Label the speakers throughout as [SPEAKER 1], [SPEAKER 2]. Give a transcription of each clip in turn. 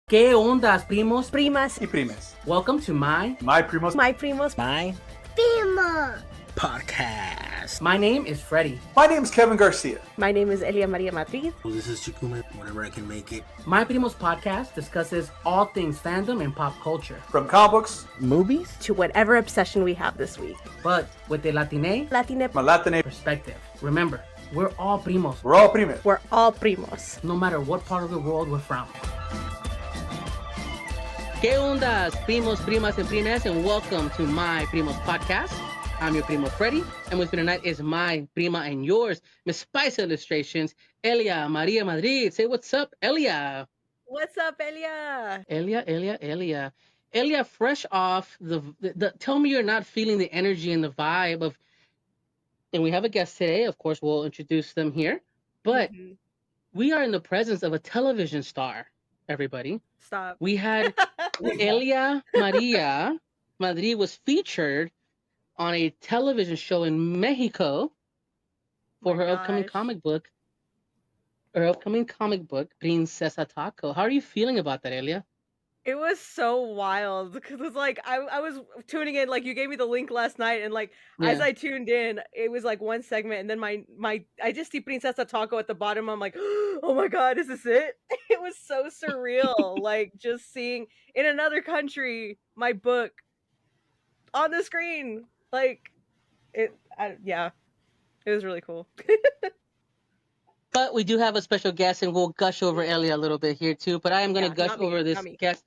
[SPEAKER 1] ¿Qué ondas, primos?
[SPEAKER 2] Primas.
[SPEAKER 3] Y primes.
[SPEAKER 1] Welcome to my
[SPEAKER 3] Primos.
[SPEAKER 2] My primos.
[SPEAKER 4] My
[SPEAKER 5] Primo
[SPEAKER 4] podcast.
[SPEAKER 1] My name is Freddie.
[SPEAKER 3] My name's Kevin Garcia.
[SPEAKER 2] My name is Eli Maria Madrid.
[SPEAKER 4] Well, this is Chikume, whenever I can make it.
[SPEAKER 1] My Primos podcast discusses all things fandom and pop culture,
[SPEAKER 3] From comic books,
[SPEAKER 4] Movies?
[SPEAKER 2] To whatever obsession we have this week.
[SPEAKER 1] but with a Latine
[SPEAKER 3] Malatine.
[SPEAKER 1] perspective. Remember, we're all primos,
[SPEAKER 3] We're all primes.
[SPEAKER 2] We're all primos.
[SPEAKER 1] no matter what part of the world we're from. ¿Qué ondas, primos, primas, and primes, and welcome to My Primos podcast. I'm your primo Freddie, and with me tonight is my prima and yours, Miss Spice Illustrations, Elia Maria Madrid. Say what's up, Elia.
[SPEAKER 2] What's up, Elia?
[SPEAKER 1] Elia. Elia, fresh off the tell me you're not feeling the energy and the vibe of, and we have a guest today, of course, we'll introduce them here, but we are in the presence of a television star, everybody.
[SPEAKER 2] Stop.
[SPEAKER 1] We had Elia Maria Madrid was featured on a television show in Mexico for her upcoming comic book, Princesa Taco. How are you feeling about that, Elia?
[SPEAKER 2] It was so wild because it's like I was tuning in, like you gave me the link last night, and like as
[SPEAKER 1] Yeah.
[SPEAKER 2] I tuned in, it was like one segment, and then my I just see Princesa Taco at the bottom. I'm like, oh my god, is this it? It was so surreal, like just seeing in another country my book on the screen, like it. Yeah, it was really cool.
[SPEAKER 1] But we do have a special guest, and we'll gush over Elia a little bit here too. But I am going to
[SPEAKER 2] Yeah,
[SPEAKER 1] gush
[SPEAKER 2] not me,
[SPEAKER 1] over this
[SPEAKER 2] not me.
[SPEAKER 1] guest.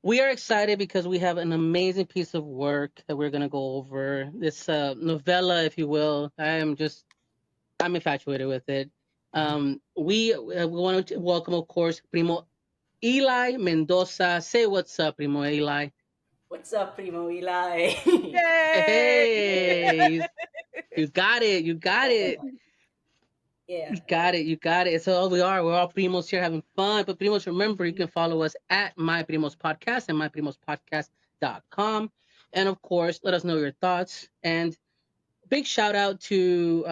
[SPEAKER 1] We are excited because we have an amazing piece of work that we're going to go over. This novella, if you will. I'm infatuated with it. We want to welcome, of course, Primo Eli Mendoza. Say what's up, Primo Eli.
[SPEAKER 5] What's up, Primo Eli?
[SPEAKER 1] Hey, you got it.
[SPEAKER 5] Yeah.
[SPEAKER 1] You got it. So we're all primos here having fun. But primos, remember, you can follow us at My Primos Podcast and myprimospodcast.com. And of course, let us know your thoughts. And big shout out to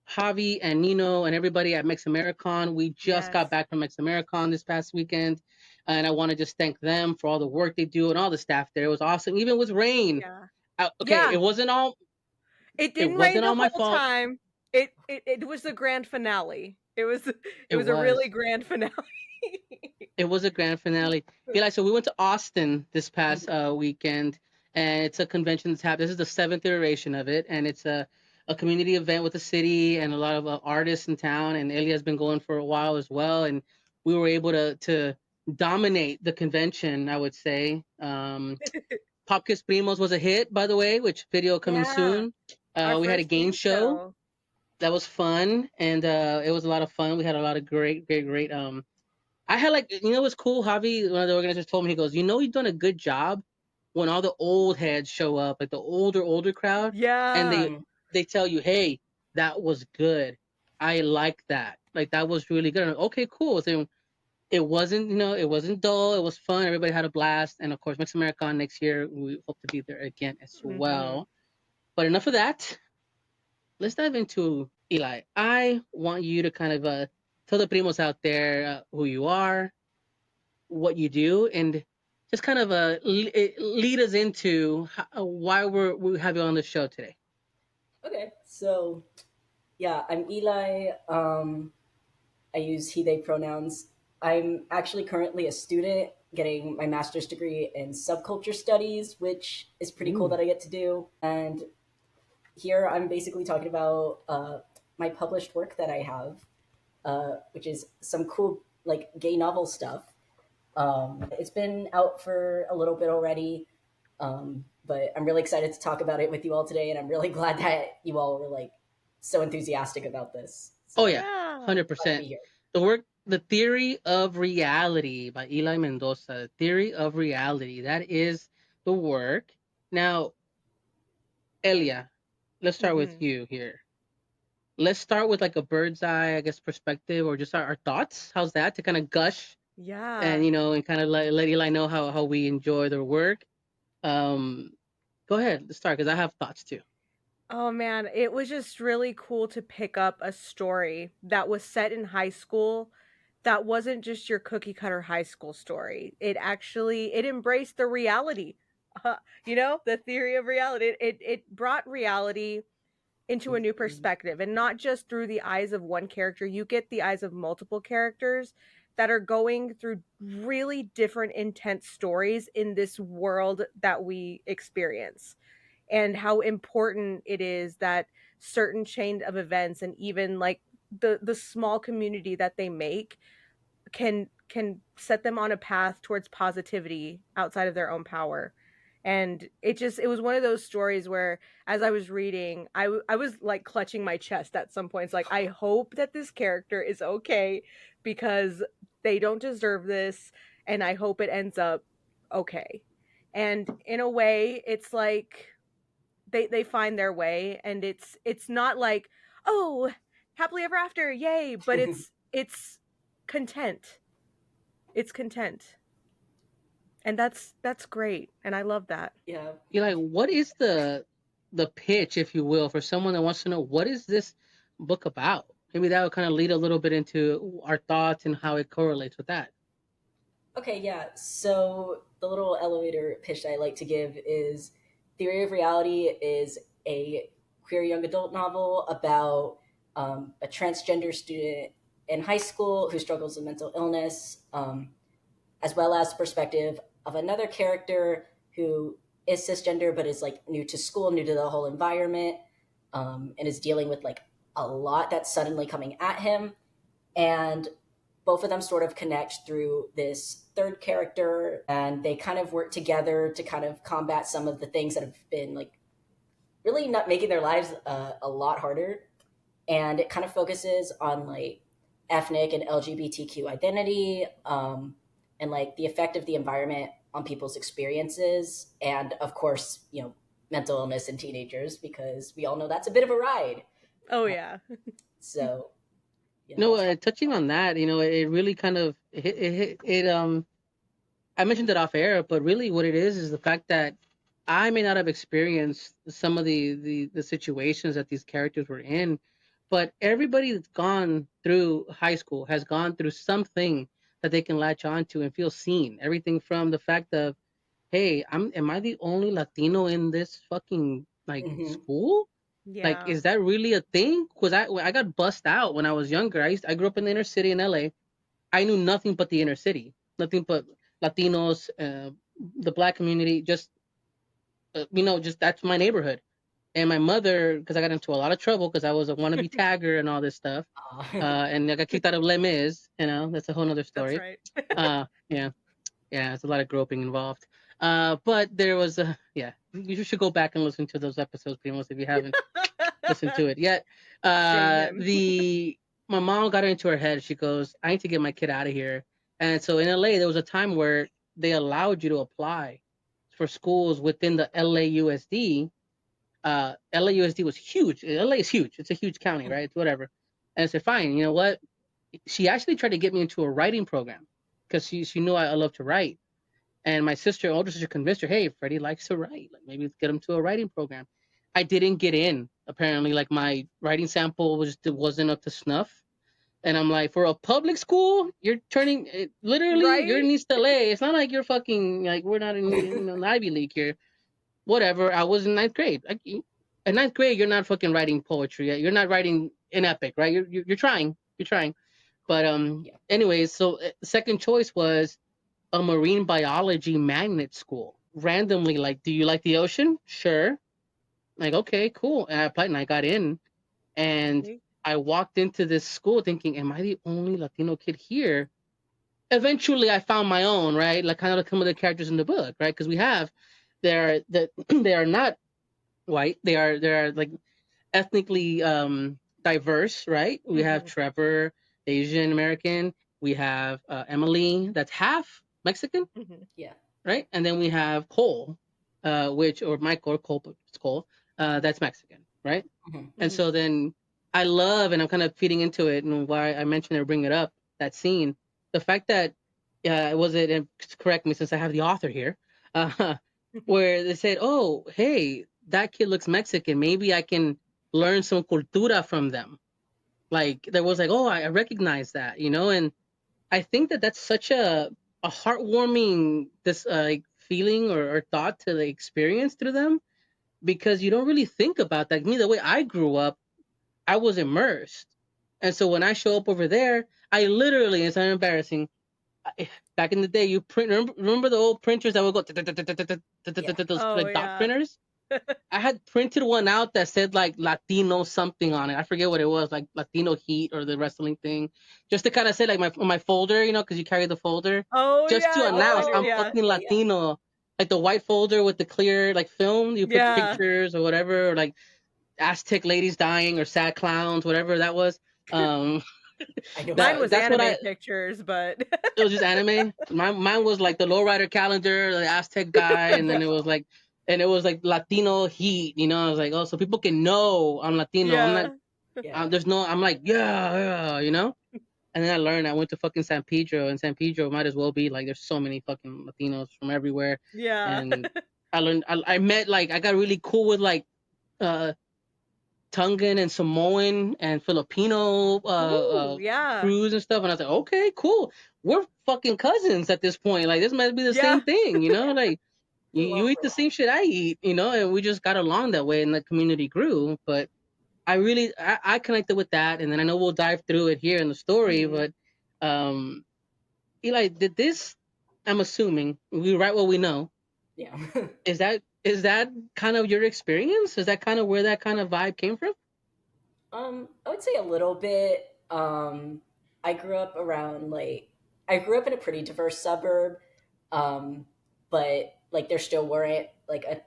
[SPEAKER 1] Javi and Nino and everybody at Meximericon. We just got back from Meximericon this past weekend. And I want to just thank them for all the work they do and all the staff there. It was awesome, even with rain.
[SPEAKER 2] Yeah.
[SPEAKER 1] It wasn't all.
[SPEAKER 2] It didn't
[SPEAKER 1] wasn't
[SPEAKER 2] rain the
[SPEAKER 1] all my
[SPEAKER 2] whole
[SPEAKER 1] fault.
[SPEAKER 2] time. It was the grand finale. It was a really grand finale.
[SPEAKER 1] It was a grand finale. Eli, so we went to Austin this past weekend, and it's a convention that's happened. This is the 7th iteration of it, and it's a community event with the city and a lot of artists in town. And Eli has been going for a while as well, and we were able to dominate the convention, I would say. Pop Kiss Primos was a hit, by the way, which video coming soon. We had a game show. That was fun, and it was a lot of fun. We had a lot of great. I had what's cool? Javi, one of the organizers, told me, he goes, you've done a good job when all the old heads show up, like the older crowd, and they tell you, hey, that was good. I like that. Like that was really good. Okay, cool. So it wasn't dull. It was fun. Everybody had a blast, and of course, Meximericon next year. We hope to be there again as well. But enough of that. Let's dive into Eli. I want you to kind of tell the primos out there who you are, what you do, and just kind of lead us into why we have you on the show today.
[SPEAKER 5] Okay, so yeah, I'm Eli. I use he, they pronouns. I'm actually currently a student getting my master's degree in subculture studies, which is pretty cool that I get to do. And here I'm basically talking about my published work that I have, which is some cool like gay novel stuff. It's been out for a little bit already, but I'm really excited to talk about it with you all today, and I'm really glad that you all were like so enthusiastic about this. So,
[SPEAKER 1] 100%. The work, The Theory of Reality by Eli Mendoza. Theory of Reality. That is the work. Now, Elia, let's start with you here. Let's start with like a bird's eye, I guess, perspective, or just our thoughts. How's that, to kind of gush? And and kind of let Eli know how we enjoy their work. Go ahead, let's start, because I have thoughts too.
[SPEAKER 2] Oh man, it was just really cool to pick up a story that was set in high school that wasn't just your cookie cutter high school story. It embraced the reality, the theory of reality. It brought reality into a new perspective, and not just through the eyes of one character. You get the eyes of multiple characters that are going through really different intense stories in this world that we experience, and how important it is that certain chain of events, and even like the small community that they make, can set them on a path towards positivity outside of their own power. And it was one of those stories where, as I was reading, I was like clutching my chest at some points, like, I hope that this character is okay, because they don't deserve this, and I hope it ends up okay. And in a way, it's like they find their way, and it's not like, oh, happily ever after, yay, but it's content. It's content. And that's great, and I love that.
[SPEAKER 5] Yeah.
[SPEAKER 1] Eli, what is the pitch, if you will, for someone that wants to know what is this book about? Maybe that would kind of lead a little bit into our thoughts and how it correlates with that.
[SPEAKER 5] Okay, yeah. So the little elevator pitch that I like to give is Theory of Reality is a queer young adult novel about a transgender student in high school who struggles with mental illness, as well as the perspective of another character who is cisgender but is like new to school, new to the whole environment, and is dealing with like a lot that's suddenly coming at him. And both of them sort of connect through this third character, and they kind of work together to kind of combat some of the things that have been like really not making their lives a lot harder. And it kind of focuses on like ethnic and LGBTQ identity, and like the effect of the environment on people's experiences, and of course, mental illness in teenagers, because we all know that's a bit of a ride.
[SPEAKER 2] Oh yeah.
[SPEAKER 5] So
[SPEAKER 1] Touching on that, it really kind of I mentioned it off air, but really what it is the fact that I may not have experienced some of the situations that these characters were in, but everybody that's gone through high school has gone through something that they can latch onto and feel seen. Everything from the fact of, hey, am I the only Latino in this fucking like school? Like,
[SPEAKER 2] Yeah.
[SPEAKER 1] is that really a thing? Because I got bussed out when I was younger. I grew up in the inner city in LA. I knew nothing but the inner city, nothing but Latinos, the black community. Just just that's my neighborhood. And my mother, because I got into a lot of trouble because I was a wannabe tagger and all this stuff, and I got kicked out of Les Mis. That's a whole nother
[SPEAKER 2] That's
[SPEAKER 1] story.
[SPEAKER 2] right.
[SPEAKER 1] Yeah, there's a lot of groping involved. But there was you should go back and listen to those episodes, Primos, if you haven't listened to it yet. My mom got it into her head. She goes, I need to get my kid out of here. And so in LA, there was a time where they allowed you to apply for schools within the LAUSD. LAUSD was huge. LA is huge. It's a huge county, right? It's whatever. And I said, fine. You know what? She actually tried to get me into a writing program because she knew I love to write. And my older sister, convinced her, hey, Freddie likes to write. Like, maybe let's get him to a writing program. I didn't get in. Apparently, like, my writing sample wasn't up to snuff. And I'm like, for a public school, you're turning literally
[SPEAKER 2] Right?
[SPEAKER 1] you're in East LA. It's not like you're fucking like we're not in an Ivy League here. Whatever. I was in ninth grade. Like, in ninth grade, you're not fucking writing poetry. You're not writing an epic, right? You're trying. You're trying. But anyways, so second choice was a marine biology magnet school. Randomly, like, do you like the ocean? Sure. Like, okay, cool. And I applied and I got in. And I walked into this school thinking, am I the only Latino kid here? Eventually, I found my own, right? Like, kind of like some of the characters in the book, right? Because they are not white. They are like ethnically diverse, right? We have Trevor, Asian American. We have Emily, that's half Mexican.
[SPEAKER 5] Yeah.
[SPEAKER 1] Right? And then we have Cole, or Michael, or Cole, but it's Cole, that's Mexican, right? And so then I love, and I'm kind of feeding into it, and why I mentioned it or bring it up, that scene, the fact that, and correct me since I have the author here, where they said, oh, hey, that kid looks Mexican. Maybe I can learn some cultura from them. Like, there was like, oh, I recognize that, and I think that that's such a heartwarming this like feeling or thought to like, experience through them because you don't really think about that. Me, the way I grew up, I was immersed, and so when I show up over there, I literally, it's not embarrassing. Back in the day, you print. Remember the old printers that would go
[SPEAKER 5] Yeah.
[SPEAKER 1] those
[SPEAKER 2] Oh
[SPEAKER 1] like dot
[SPEAKER 2] yeah.
[SPEAKER 1] printers. I had printed one out that said like Latino something on it. I forget what it was, like Latino Heat or the wrestling thing, just to kind of say like my folder, because you carry the folder,
[SPEAKER 2] Oh
[SPEAKER 1] just to
[SPEAKER 2] yeah, the
[SPEAKER 5] Oh, I
[SPEAKER 1] announce
[SPEAKER 2] folder,
[SPEAKER 1] I'm
[SPEAKER 5] remember.
[SPEAKER 2] yeah.
[SPEAKER 1] fucking
[SPEAKER 5] Yeah, yeah.
[SPEAKER 1] Latino, like the white folder with the clear like film. You put
[SPEAKER 2] Yeah.
[SPEAKER 1] pictures or whatever, or like Aztec ladies dying or sad clowns, whatever that was. Um,
[SPEAKER 5] I know
[SPEAKER 2] Mine
[SPEAKER 5] exactly.
[SPEAKER 2] was
[SPEAKER 1] that's what
[SPEAKER 2] anime
[SPEAKER 1] I.
[SPEAKER 2] pictures, but
[SPEAKER 1] It was just anime. Mine was like the lowrider calendar, the Aztec guy, and then it was like Latino Heat. I was like, oh, so people can know I'm Latino. I'm not.
[SPEAKER 2] yeah.
[SPEAKER 5] Yeah.
[SPEAKER 1] There's no. I'm like, yeah. And then I learned. I went to fucking San Pedro, and San Pedro might as well be like. There's so many fucking Latinos from everywhere,
[SPEAKER 2] Yeah.
[SPEAKER 1] and I learned. I met like I got really cool with like uh Tongan and Samoan and Filipino
[SPEAKER 2] Ooh, yeah.
[SPEAKER 1] crews and stuff. And I was like, okay, cool. We're fucking cousins at this point. Like this might be the
[SPEAKER 2] Yeah.
[SPEAKER 1] same thing. Like
[SPEAKER 5] We
[SPEAKER 1] you eat the
[SPEAKER 5] overlap.
[SPEAKER 1] same shit I eat, and we just got along that way and the community grew. But I connected with that, and then I know we'll dive through it here in the story,
[SPEAKER 2] Mhm.
[SPEAKER 1] but um Eli, did this I'm assuming we write what we know.
[SPEAKER 5] Yeah.
[SPEAKER 1] Is that kind of your experience? Is that kind of where that kind of vibe came from?
[SPEAKER 5] I would say a little bit. I grew up I grew up in a pretty diverse suburb, um, but like there still weren't like a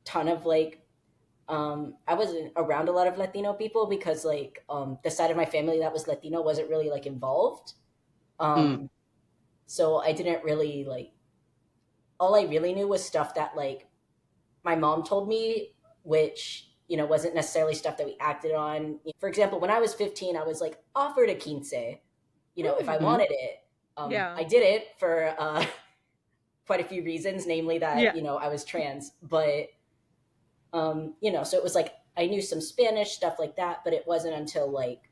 [SPEAKER 5] ton of I wasn't around a lot of Latino people because the side of my family that was Latino wasn't really like involved.
[SPEAKER 1] Mm,
[SPEAKER 5] Um, so I didn't really like all I really knew was stuff that like my mom told me, which wasn't necessarily stuff that we acted on. For example, when I was 15, I was like offered a quince, if I
[SPEAKER 1] mm,
[SPEAKER 5] wanted it.
[SPEAKER 2] Yeah.
[SPEAKER 5] I did it for quite a few reasons, namely that
[SPEAKER 2] Yeah.
[SPEAKER 5] I was trans, but so it was like I knew some Spanish stuff like that, but it wasn't until like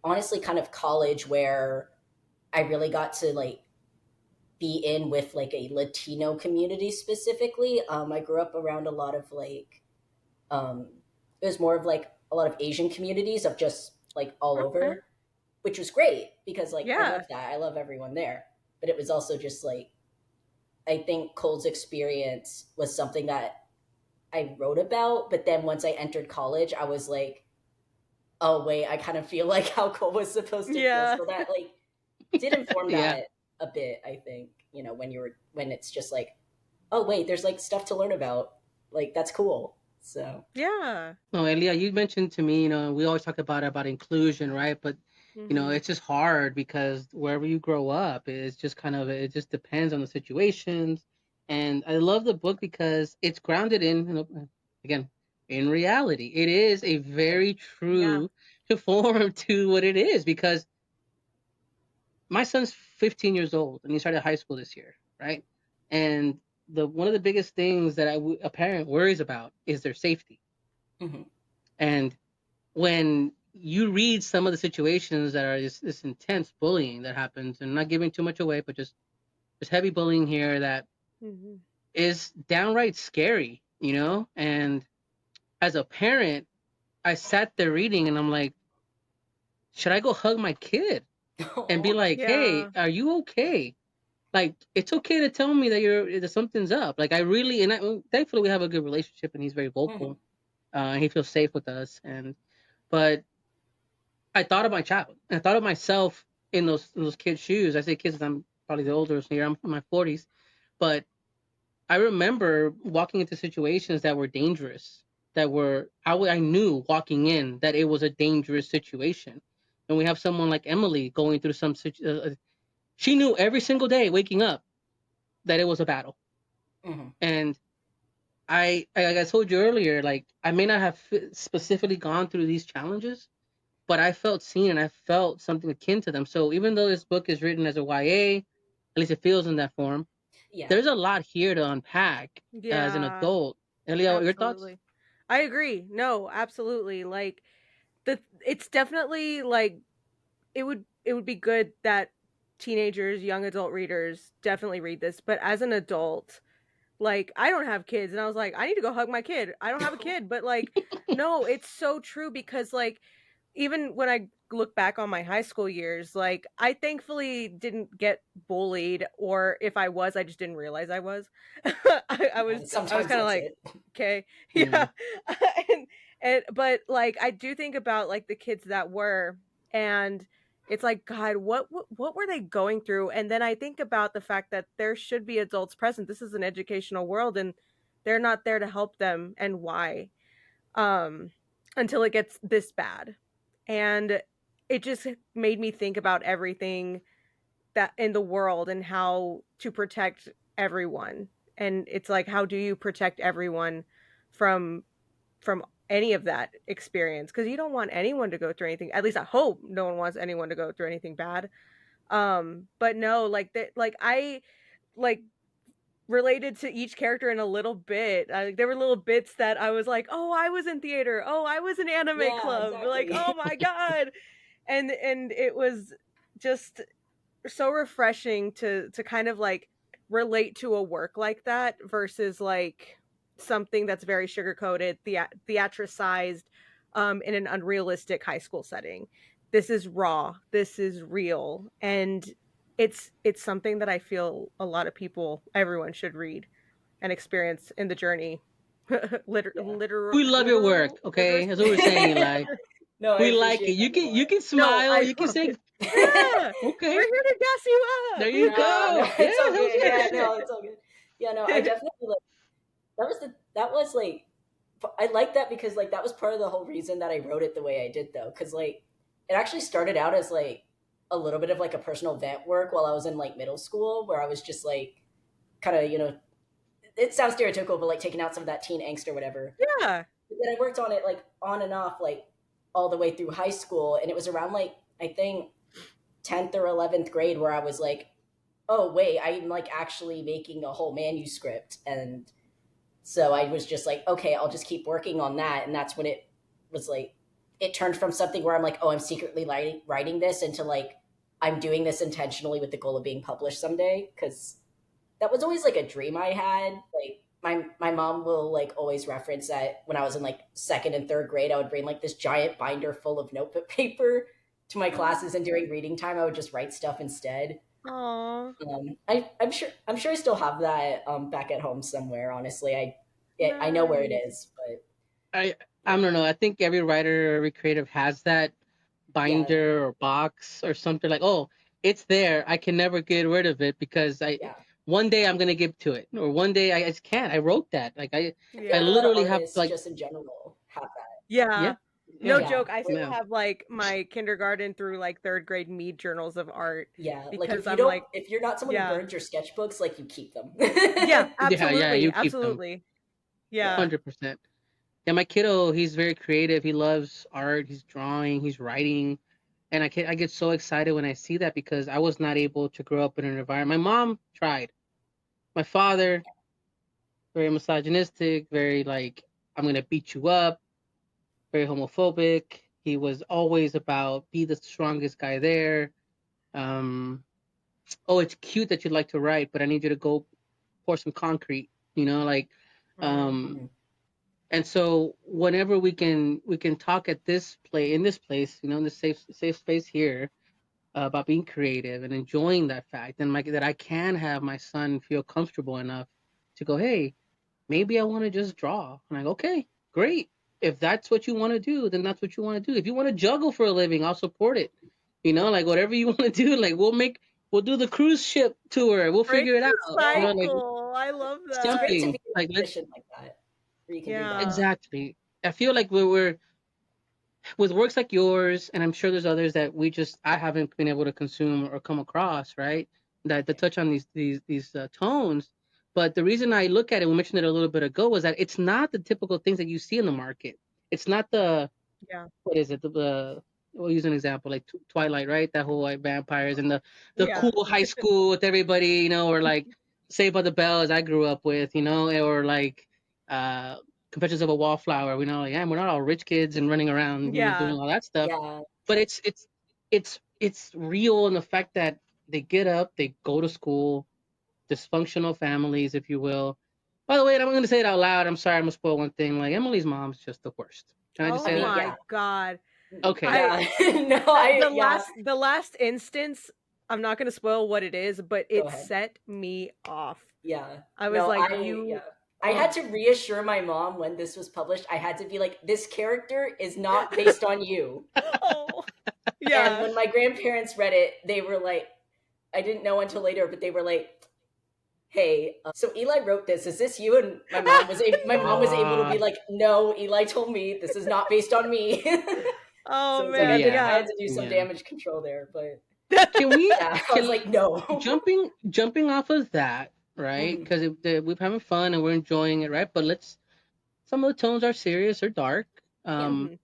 [SPEAKER 5] honestly kind of college where I really got to like be in with like a Latino community specifically. I grew up around a lot of um, it was more of like a lot of Asian communities of just like all
[SPEAKER 2] Okay.
[SPEAKER 5] over, which was great because like I love
[SPEAKER 2] Yeah.
[SPEAKER 5] that. I love everyone there. But it was also just like I think Cole's experience was something that I wrote about, but then once I entered college, I was like, oh wait, I kind of feel like how Cole was supposed to feel.
[SPEAKER 2] Yeah.
[SPEAKER 5] So that like did inform
[SPEAKER 1] yeah.
[SPEAKER 5] that a bit, I think, when it's just like, oh wait, there's like stuff to learn about. Like that's cool. So
[SPEAKER 2] Yeah.
[SPEAKER 1] No, Elia, you mentioned to me, we always talk about inclusion, right? But
[SPEAKER 2] Mhm.
[SPEAKER 1] it's just hard because wherever you grow up, it's just it just depends on the situations. And I love the book because it's grounded in, again, in reality. It is a
[SPEAKER 5] yeah.
[SPEAKER 1] very
[SPEAKER 2] Yeah.
[SPEAKER 1] true form to what it is because my son's 15 years old and he started high school this year, right? And the one of the biggest things that a parent worries about is their safety.
[SPEAKER 5] Hmm.
[SPEAKER 1] And when you read some of the situations that are this intense bullying that happens, and I'm not giving too much away, but just heavy bullying here that
[SPEAKER 2] Mhm.
[SPEAKER 1] is downright scary. And as a parent, I sat there reading, and I'm like, should I go hug my kid and be
[SPEAKER 5] Oh,
[SPEAKER 1] like, hey,
[SPEAKER 2] Yeah.
[SPEAKER 1] are you okay? Like, it's okay to tell me that something's up. Like, I really, and thankfully we have a good relationship, and he's very
[SPEAKER 5] mhm.
[SPEAKER 1] vocal. He feels safe with us, but I thought of my child. I thought of myself in those kids' shoes. I say kids, I'm probably the oldest here. I'm in my 40s, but I remember walking into situations that were dangerous. I knew walking in that it was a dangerous situation. And we have someone like Emily going through she knew every single day waking up that it was a battle.
[SPEAKER 5] Mhm.
[SPEAKER 1] And like I told you earlier, like I may not have specifically gone through these challenges, but I felt seen and I felt something akin to them. So even though this book is written as a YA, at least it feels in that form,
[SPEAKER 5] Yeah.
[SPEAKER 1] there's a lot here to unpack as an
[SPEAKER 2] Yeah.
[SPEAKER 1] adult. Elio, your thoughts?
[SPEAKER 2] Absolutely. I agree. No, absolutely. Like it's definitely like it would be good that teenagers, young adult readers, definitely read this. But as an adult, like, I don't have kids, and I was like, I need to go hug my kid. I don't have a kid, but like, no, it's so true, because like, even when I look back on my high school years, like, I thankfully didn't get bullied, or if I was, I just didn't realize I was. I was
[SPEAKER 5] Sometimes
[SPEAKER 2] kind of
[SPEAKER 5] that's
[SPEAKER 2] like,
[SPEAKER 5] it.
[SPEAKER 2] okay,
[SPEAKER 1] Yeah.
[SPEAKER 2] yeah. And but like, I do think about like the kids that were, and it's like, God, what were they going through? And then I think about the fact that there should be adults present. This is an educational world, and they're not there to help them, and why? um until it gets this bad. And it just made me think about everything that in the world, and how to protect everyone. And it's like, how do you protect everyone from any of that experience? Because you don't want anyone to go through anything. At least I hope no one wants anyone to go through anything bad. But no, like that, like I like related to each character in a little bit. There were little bits that I was like, "Oh, I was in theater. Oh, I was in anime
[SPEAKER 5] Yeah,
[SPEAKER 2] club." Like,
[SPEAKER 5] exactly.
[SPEAKER 2] "Oh my god." And it was just so refreshing to kind of like relate to a work like that, versus like something that's very sugar coated, theatricized, in an unrealistic high school setting. This is raw. This is real, and it's something that I feel a lot of people, everyone should read and experience in the journey.
[SPEAKER 5] Yeah.
[SPEAKER 1] We love your work, okay?
[SPEAKER 2] Literally
[SPEAKER 1] That's what we're saying.
[SPEAKER 2] speaking.
[SPEAKER 1] Like,
[SPEAKER 5] No, I
[SPEAKER 1] we like it.
[SPEAKER 5] appreciate
[SPEAKER 1] You
[SPEAKER 5] that a
[SPEAKER 1] can
[SPEAKER 5] lot.
[SPEAKER 2] No,
[SPEAKER 1] smile.
[SPEAKER 2] I
[SPEAKER 1] You can
[SPEAKER 2] love
[SPEAKER 1] say,
[SPEAKER 2] it. Yeah,
[SPEAKER 1] okay,
[SPEAKER 2] we're here to gas you
[SPEAKER 1] there
[SPEAKER 2] up.
[SPEAKER 1] you
[SPEAKER 5] No, no,
[SPEAKER 1] go. Yeah,
[SPEAKER 5] it's all
[SPEAKER 1] that was
[SPEAKER 5] good. Yeah,
[SPEAKER 1] good.
[SPEAKER 5] no, it's all good. Yeah, no, I definitely like that was like I like that because like that was part of the whole reason that I wrote it the way I did though, because like it actually started out as like a little bit of like a personal vent work while I was in like middle school, where I was just like kind of it sounds stereotypical, but like taking out some of that teen angst or whatever.
[SPEAKER 2] Yeah.
[SPEAKER 5] But then I worked on it like on and off like all the way through high school, and it was around like I think 10th or 11th grade where I was like, oh wait, I'm like actually making a whole manuscript. And so I was just like, okay, I'll just keep working on that. And that's when it was like it turned from something where I'm like, oh, I'm secretly writing this, into like I'm doing this intentionally with the goal of being published someday. Because that was always like a dream I had. Like my mom will like always reference that when I was in like second and third grade, I would bring like this giant binder full of notebook paper to my classes, and during reading time, I would just write stuff instead.
[SPEAKER 2] Aw.
[SPEAKER 5] I'm sure I still have that back at home somewhere. Honestly, I know where it
[SPEAKER 2] Nice.
[SPEAKER 5] is, but
[SPEAKER 1] I I
[SPEAKER 5] yeah,
[SPEAKER 1] don't know. I think every writer, every creative has that
[SPEAKER 5] yeah,
[SPEAKER 1] binder or box or something like, oh, it's there. I can never get rid of it because I
[SPEAKER 5] yeah.
[SPEAKER 1] one day I'm gonna give to it, or one day I just can't. I wrote that. Like
[SPEAKER 5] I feel
[SPEAKER 1] I
[SPEAKER 5] like a lot of
[SPEAKER 1] literally have
[SPEAKER 5] artists,
[SPEAKER 1] like,
[SPEAKER 5] just in general, have that.
[SPEAKER 1] yeah,
[SPEAKER 2] Yeah. No
[SPEAKER 1] yeah,
[SPEAKER 5] Yeah,
[SPEAKER 2] joke. I still
[SPEAKER 1] yeah.
[SPEAKER 2] have like my kindergarten through like third grade Mead journals of art,
[SPEAKER 5] yeah. Like
[SPEAKER 2] because I'm like,
[SPEAKER 5] if you're not someone who
[SPEAKER 2] yeah.
[SPEAKER 5] burns your sketchbooks, like you keep them.
[SPEAKER 2] Yeah,
[SPEAKER 1] Yeah, yeah,
[SPEAKER 2] absolutely.
[SPEAKER 1] you keep them
[SPEAKER 2] Absolutely.
[SPEAKER 5] Yeah,
[SPEAKER 2] Yeah.
[SPEAKER 1] 100%. Yeah, my kiddo, he's very creative. He loves art. He's drawing. He's writing, and I get so excited when I see that because I was not able to grow up in an environment. My mom tried. My father, very misogynistic, very like, I'm gonna beat you up, very homophobic. He was always about be the strongest guy there. Um, oh, it's cute that you like to write, but I need you to go pour some concrete. Like,
[SPEAKER 2] Mm.
[SPEAKER 1] um,
[SPEAKER 5] mhm,
[SPEAKER 1] and so whenever we can talk at this play in this place, in this safe space here, about being creative and enjoying that fact, and that I can have my son feel comfortable enough to go, hey, maybe I want to just draw. And I go, okay, great. If that's what you want to do, then that's what you want to do. If you want to juggle for a living, I'll support it. Like whatever you want to do, like we'll do the cruise ship tour. We'll
[SPEAKER 2] Break
[SPEAKER 1] figure it
[SPEAKER 2] the
[SPEAKER 1] out.
[SPEAKER 5] yeah.
[SPEAKER 1] Like
[SPEAKER 2] cycle. I love
[SPEAKER 5] It's
[SPEAKER 2] that.
[SPEAKER 5] great to
[SPEAKER 1] something
[SPEAKER 5] be in
[SPEAKER 1] like
[SPEAKER 5] a
[SPEAKER 1] let's
[SPEAKER 5] position like that where you can do that.
[SPEAKER 2] Yeah.
[SPEAKER 1] exactly. I feel like we're with works like yours, and I'm sure there's others that I haven't been able to consume or come across, right? That touch on these tones. But the reason I look at it, we mentioned it a little bit ago, was that it's not the typical things that you see in the market. It's not the
[SPEAKER 2] Yeah.
[SPEAKER 1] what is it? We'll use an example like Twilight, right? That whole like vampires and the
[SPEAKER 2] Yeah.
[SPEAKER 1] cool high school with everybody, or like Saved by the Bell as I grew up with, or like uh Confessions of a Wallflower. We know, like, yeah, we're not all rich kids and running around, doing
[SPEAKER 2] Yeah.
[SPEAKER 1] all that stuff.
[SPEAKER 5] Yeah,
[SPEAKER 1] But it's real in the fact that They get up, they go to school, dysfunctional families, if you will. By the way, I'm going to say it out loud. I'm sorry, I'm going to spoil one thing. Like, Emily's mom's just the worst. Can I just
[SPEAKER 2] Oh
[SPEAKER 1] say that?
[SPEAKER 2] my
[SPEAKER 5] yeah.
[SPEAKER 2] god.
[SPEAKER 1] Okay.
[SPEAKER 2] I
[SPEAKER 5] No,
[SPEAKER 2] the last instance, I'm not gonna spoil what it is, but
[SPEAKER 5] Go
[SPEAKER 2] it
[SPEAKER 5] ahead.
[SPEAKER 2] set me off.
[SPEAKER 5] Yeah.
[SPEAKER 2] I was
[SPEAKER 5] No,
[SPEAKER 2] like,
[SPEAKER 5] I had to reassure my mom when this was published. I had to be like, this character is not based on you.
[SPEAKER 2] oh,
[SPEAKER 5] And
[SPEAKER 2] yeah.
[SPEAKER 5] when my grandparents read it, they were like, I didn't know until later, but they were like, "Hey, so Eli wrote this. Is this you?" And my mom was able to be like, "No, Eli told me this is not based on me."
[SPEAKER 2] Oh
[SPEAKER 5] So it's like
[SPEAKER 2] man,
[SPEAKER 1] Yeah.
[SPEAKER 5] I had
[SPEAKER 2] yeah.
[SPEAKER 5] to do some
[SPEAKER 1] Yeah.
[SPEAKER 5] damage control there, but
[SPEAKER 1] Can we,
[SPEAKER 5] yeah, I was like, "No."
[SPEAKER 1] jumping off of that, right?
[SPEAKER 5] Mhm.
[SPEAKER 1] Because we're having fun and we're enjoying it, right? But some of the tones are serious or dark.
[SPEAKER 5] Yeah.
[SPEAKER 2] Mhm.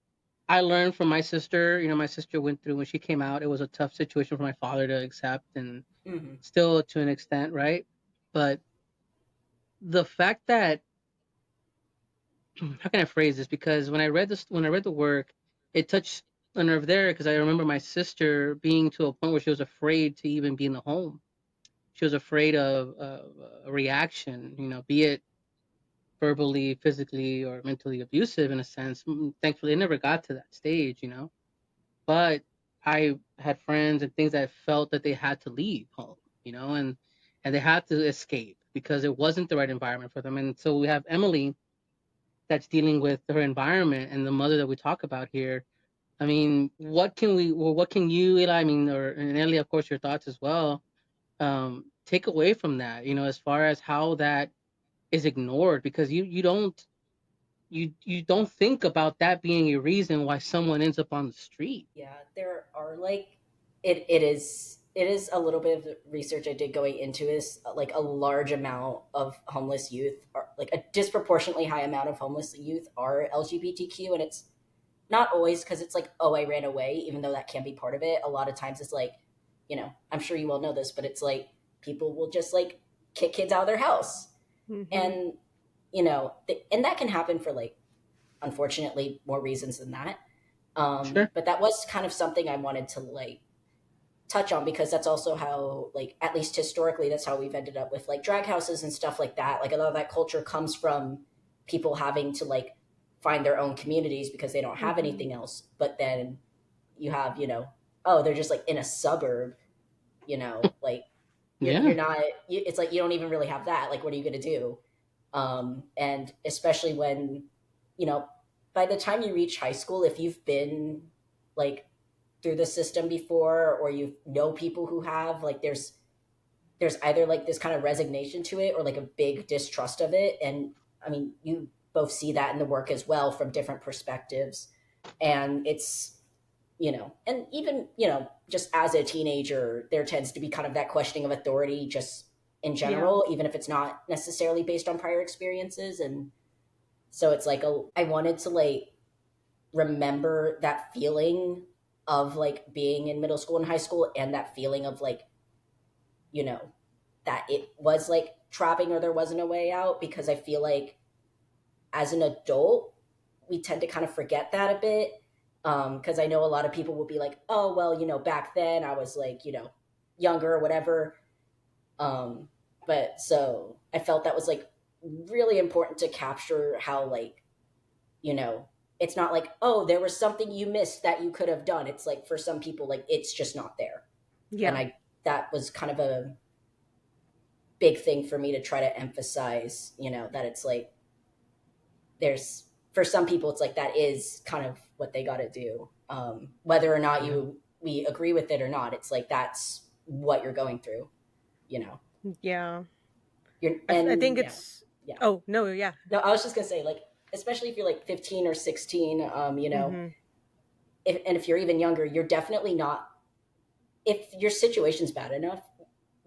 [SPEAKER 1] I learned from my sister. My sister went through when she came out. It was a tough situation for my father to accept, and
[SPEAKER 5] Mhm.
[SPEAKER 1] still to an extent, right? But the fact that how can I phrase this? Because when I read the work, it touched a nerve there because I remember my sister being to a point where she was afraid to even be in the home. She was afraid of a reaction, be it verbally, physically, or mentally abusive in a sense. Thankfully, it never got to that stage. But I had friends and things that felt that they had to leave home, and they had to escape because it wasn't the right environment for them. And so we have Emily that's dealing with her environment and the mother that we talk about here. I mean, what can you, Eli, I mean, and Ellie, of course, your thoughts as well, take away from that, as far as how that is ignored because you don't think about that being a reason why someone ends up on the street.
[SPEAKER 5] Yeah, there are like it is a little bit of research I did going into is like a large amount of homeless youth are like a disproportionately high amount of homeless youth are LGBTQ, and it's not always because it's like, oh, I ran away, even though that can be part of it. A lot of times it's like, I'm sure you all know this, but it's like people will just like kick kids out of their house.
[SPEAKER 2] Mhm.
[SPEAKER 5] And, and that can happen for like, unfortunately, more reasons than that.
[SPEAKER 1] Sure.
[SPEAKER 5] But that was kind of something I wanted to like touch on because that's also how, like, at least historically, that's how we've ended up with like drag houses and stuff like that. Like a lot of that culture comes from people having to like find their own communities because they don't have
[SPEAKER 2] Mhm.
[SPEAKER 5] anything else. But then you have, oh, they're just like in a suburb, like you're
[SPEAKER 1] Yeah.
[SPEAKER 5] not, it's like you don't even really have that. Like, what are you going to do? And especially when, you know, by the time you reach high school, if you've been like through the system before or you know people who have, like there's either like this kind of resignation to it or like a big distrust of it. And I mean, you both see that in the work as well from different perspectives. And it's, and even, just as a teenager, there tends to be kind of that questioning of authority just in
[SPEAKER 2] Yeah.
[SPEAKER 5] general, even if it's not necessarily based on prior experiences. And so it's like, I wanted to like remember that feeling of like being in middle school and high school and that feeling of like, you know, that it was like trapping or there wasn't a way out, because I feel like as an adult, we tend to kind of forget that a bit. Because I know a lot of people will be like, oh, well, back then I was like, younger or whatever. But so I felt that was like really important to capture how, like, you know, it's not like, oh, there was something you missed that you could have done. It's like for some people, like, it's just not there. And
[SPEAKER 2] Yeah.
[SPEAKER 5] that was kind of a big thing for me to try to emphasize, that it's like, there's, for some people, it's like that is kind of what they got to do. Whether or not
[SPEAKER 1] Yeah.
[SPEAKER 5] we agree with it or not, it's like that's what you're going through, you know.
[SPEAKER 2] Yeah. I
[SPEAKER 5] And
[SPEAKER 2] think
[SPEAKER 5] yeah,
[SPEAKER 2] it's.
[SPEAKER 5] yeah.
[SPEAKER 2] Oh no, yeah.
[SPEAKER 5] No, I was just gonna say, like, especially if you're like 15 or 16,
[SPEAKER 2] Mhm.
[SPEAKER 5] and if you're even younger, you're definitely not. If your situation's bad enough,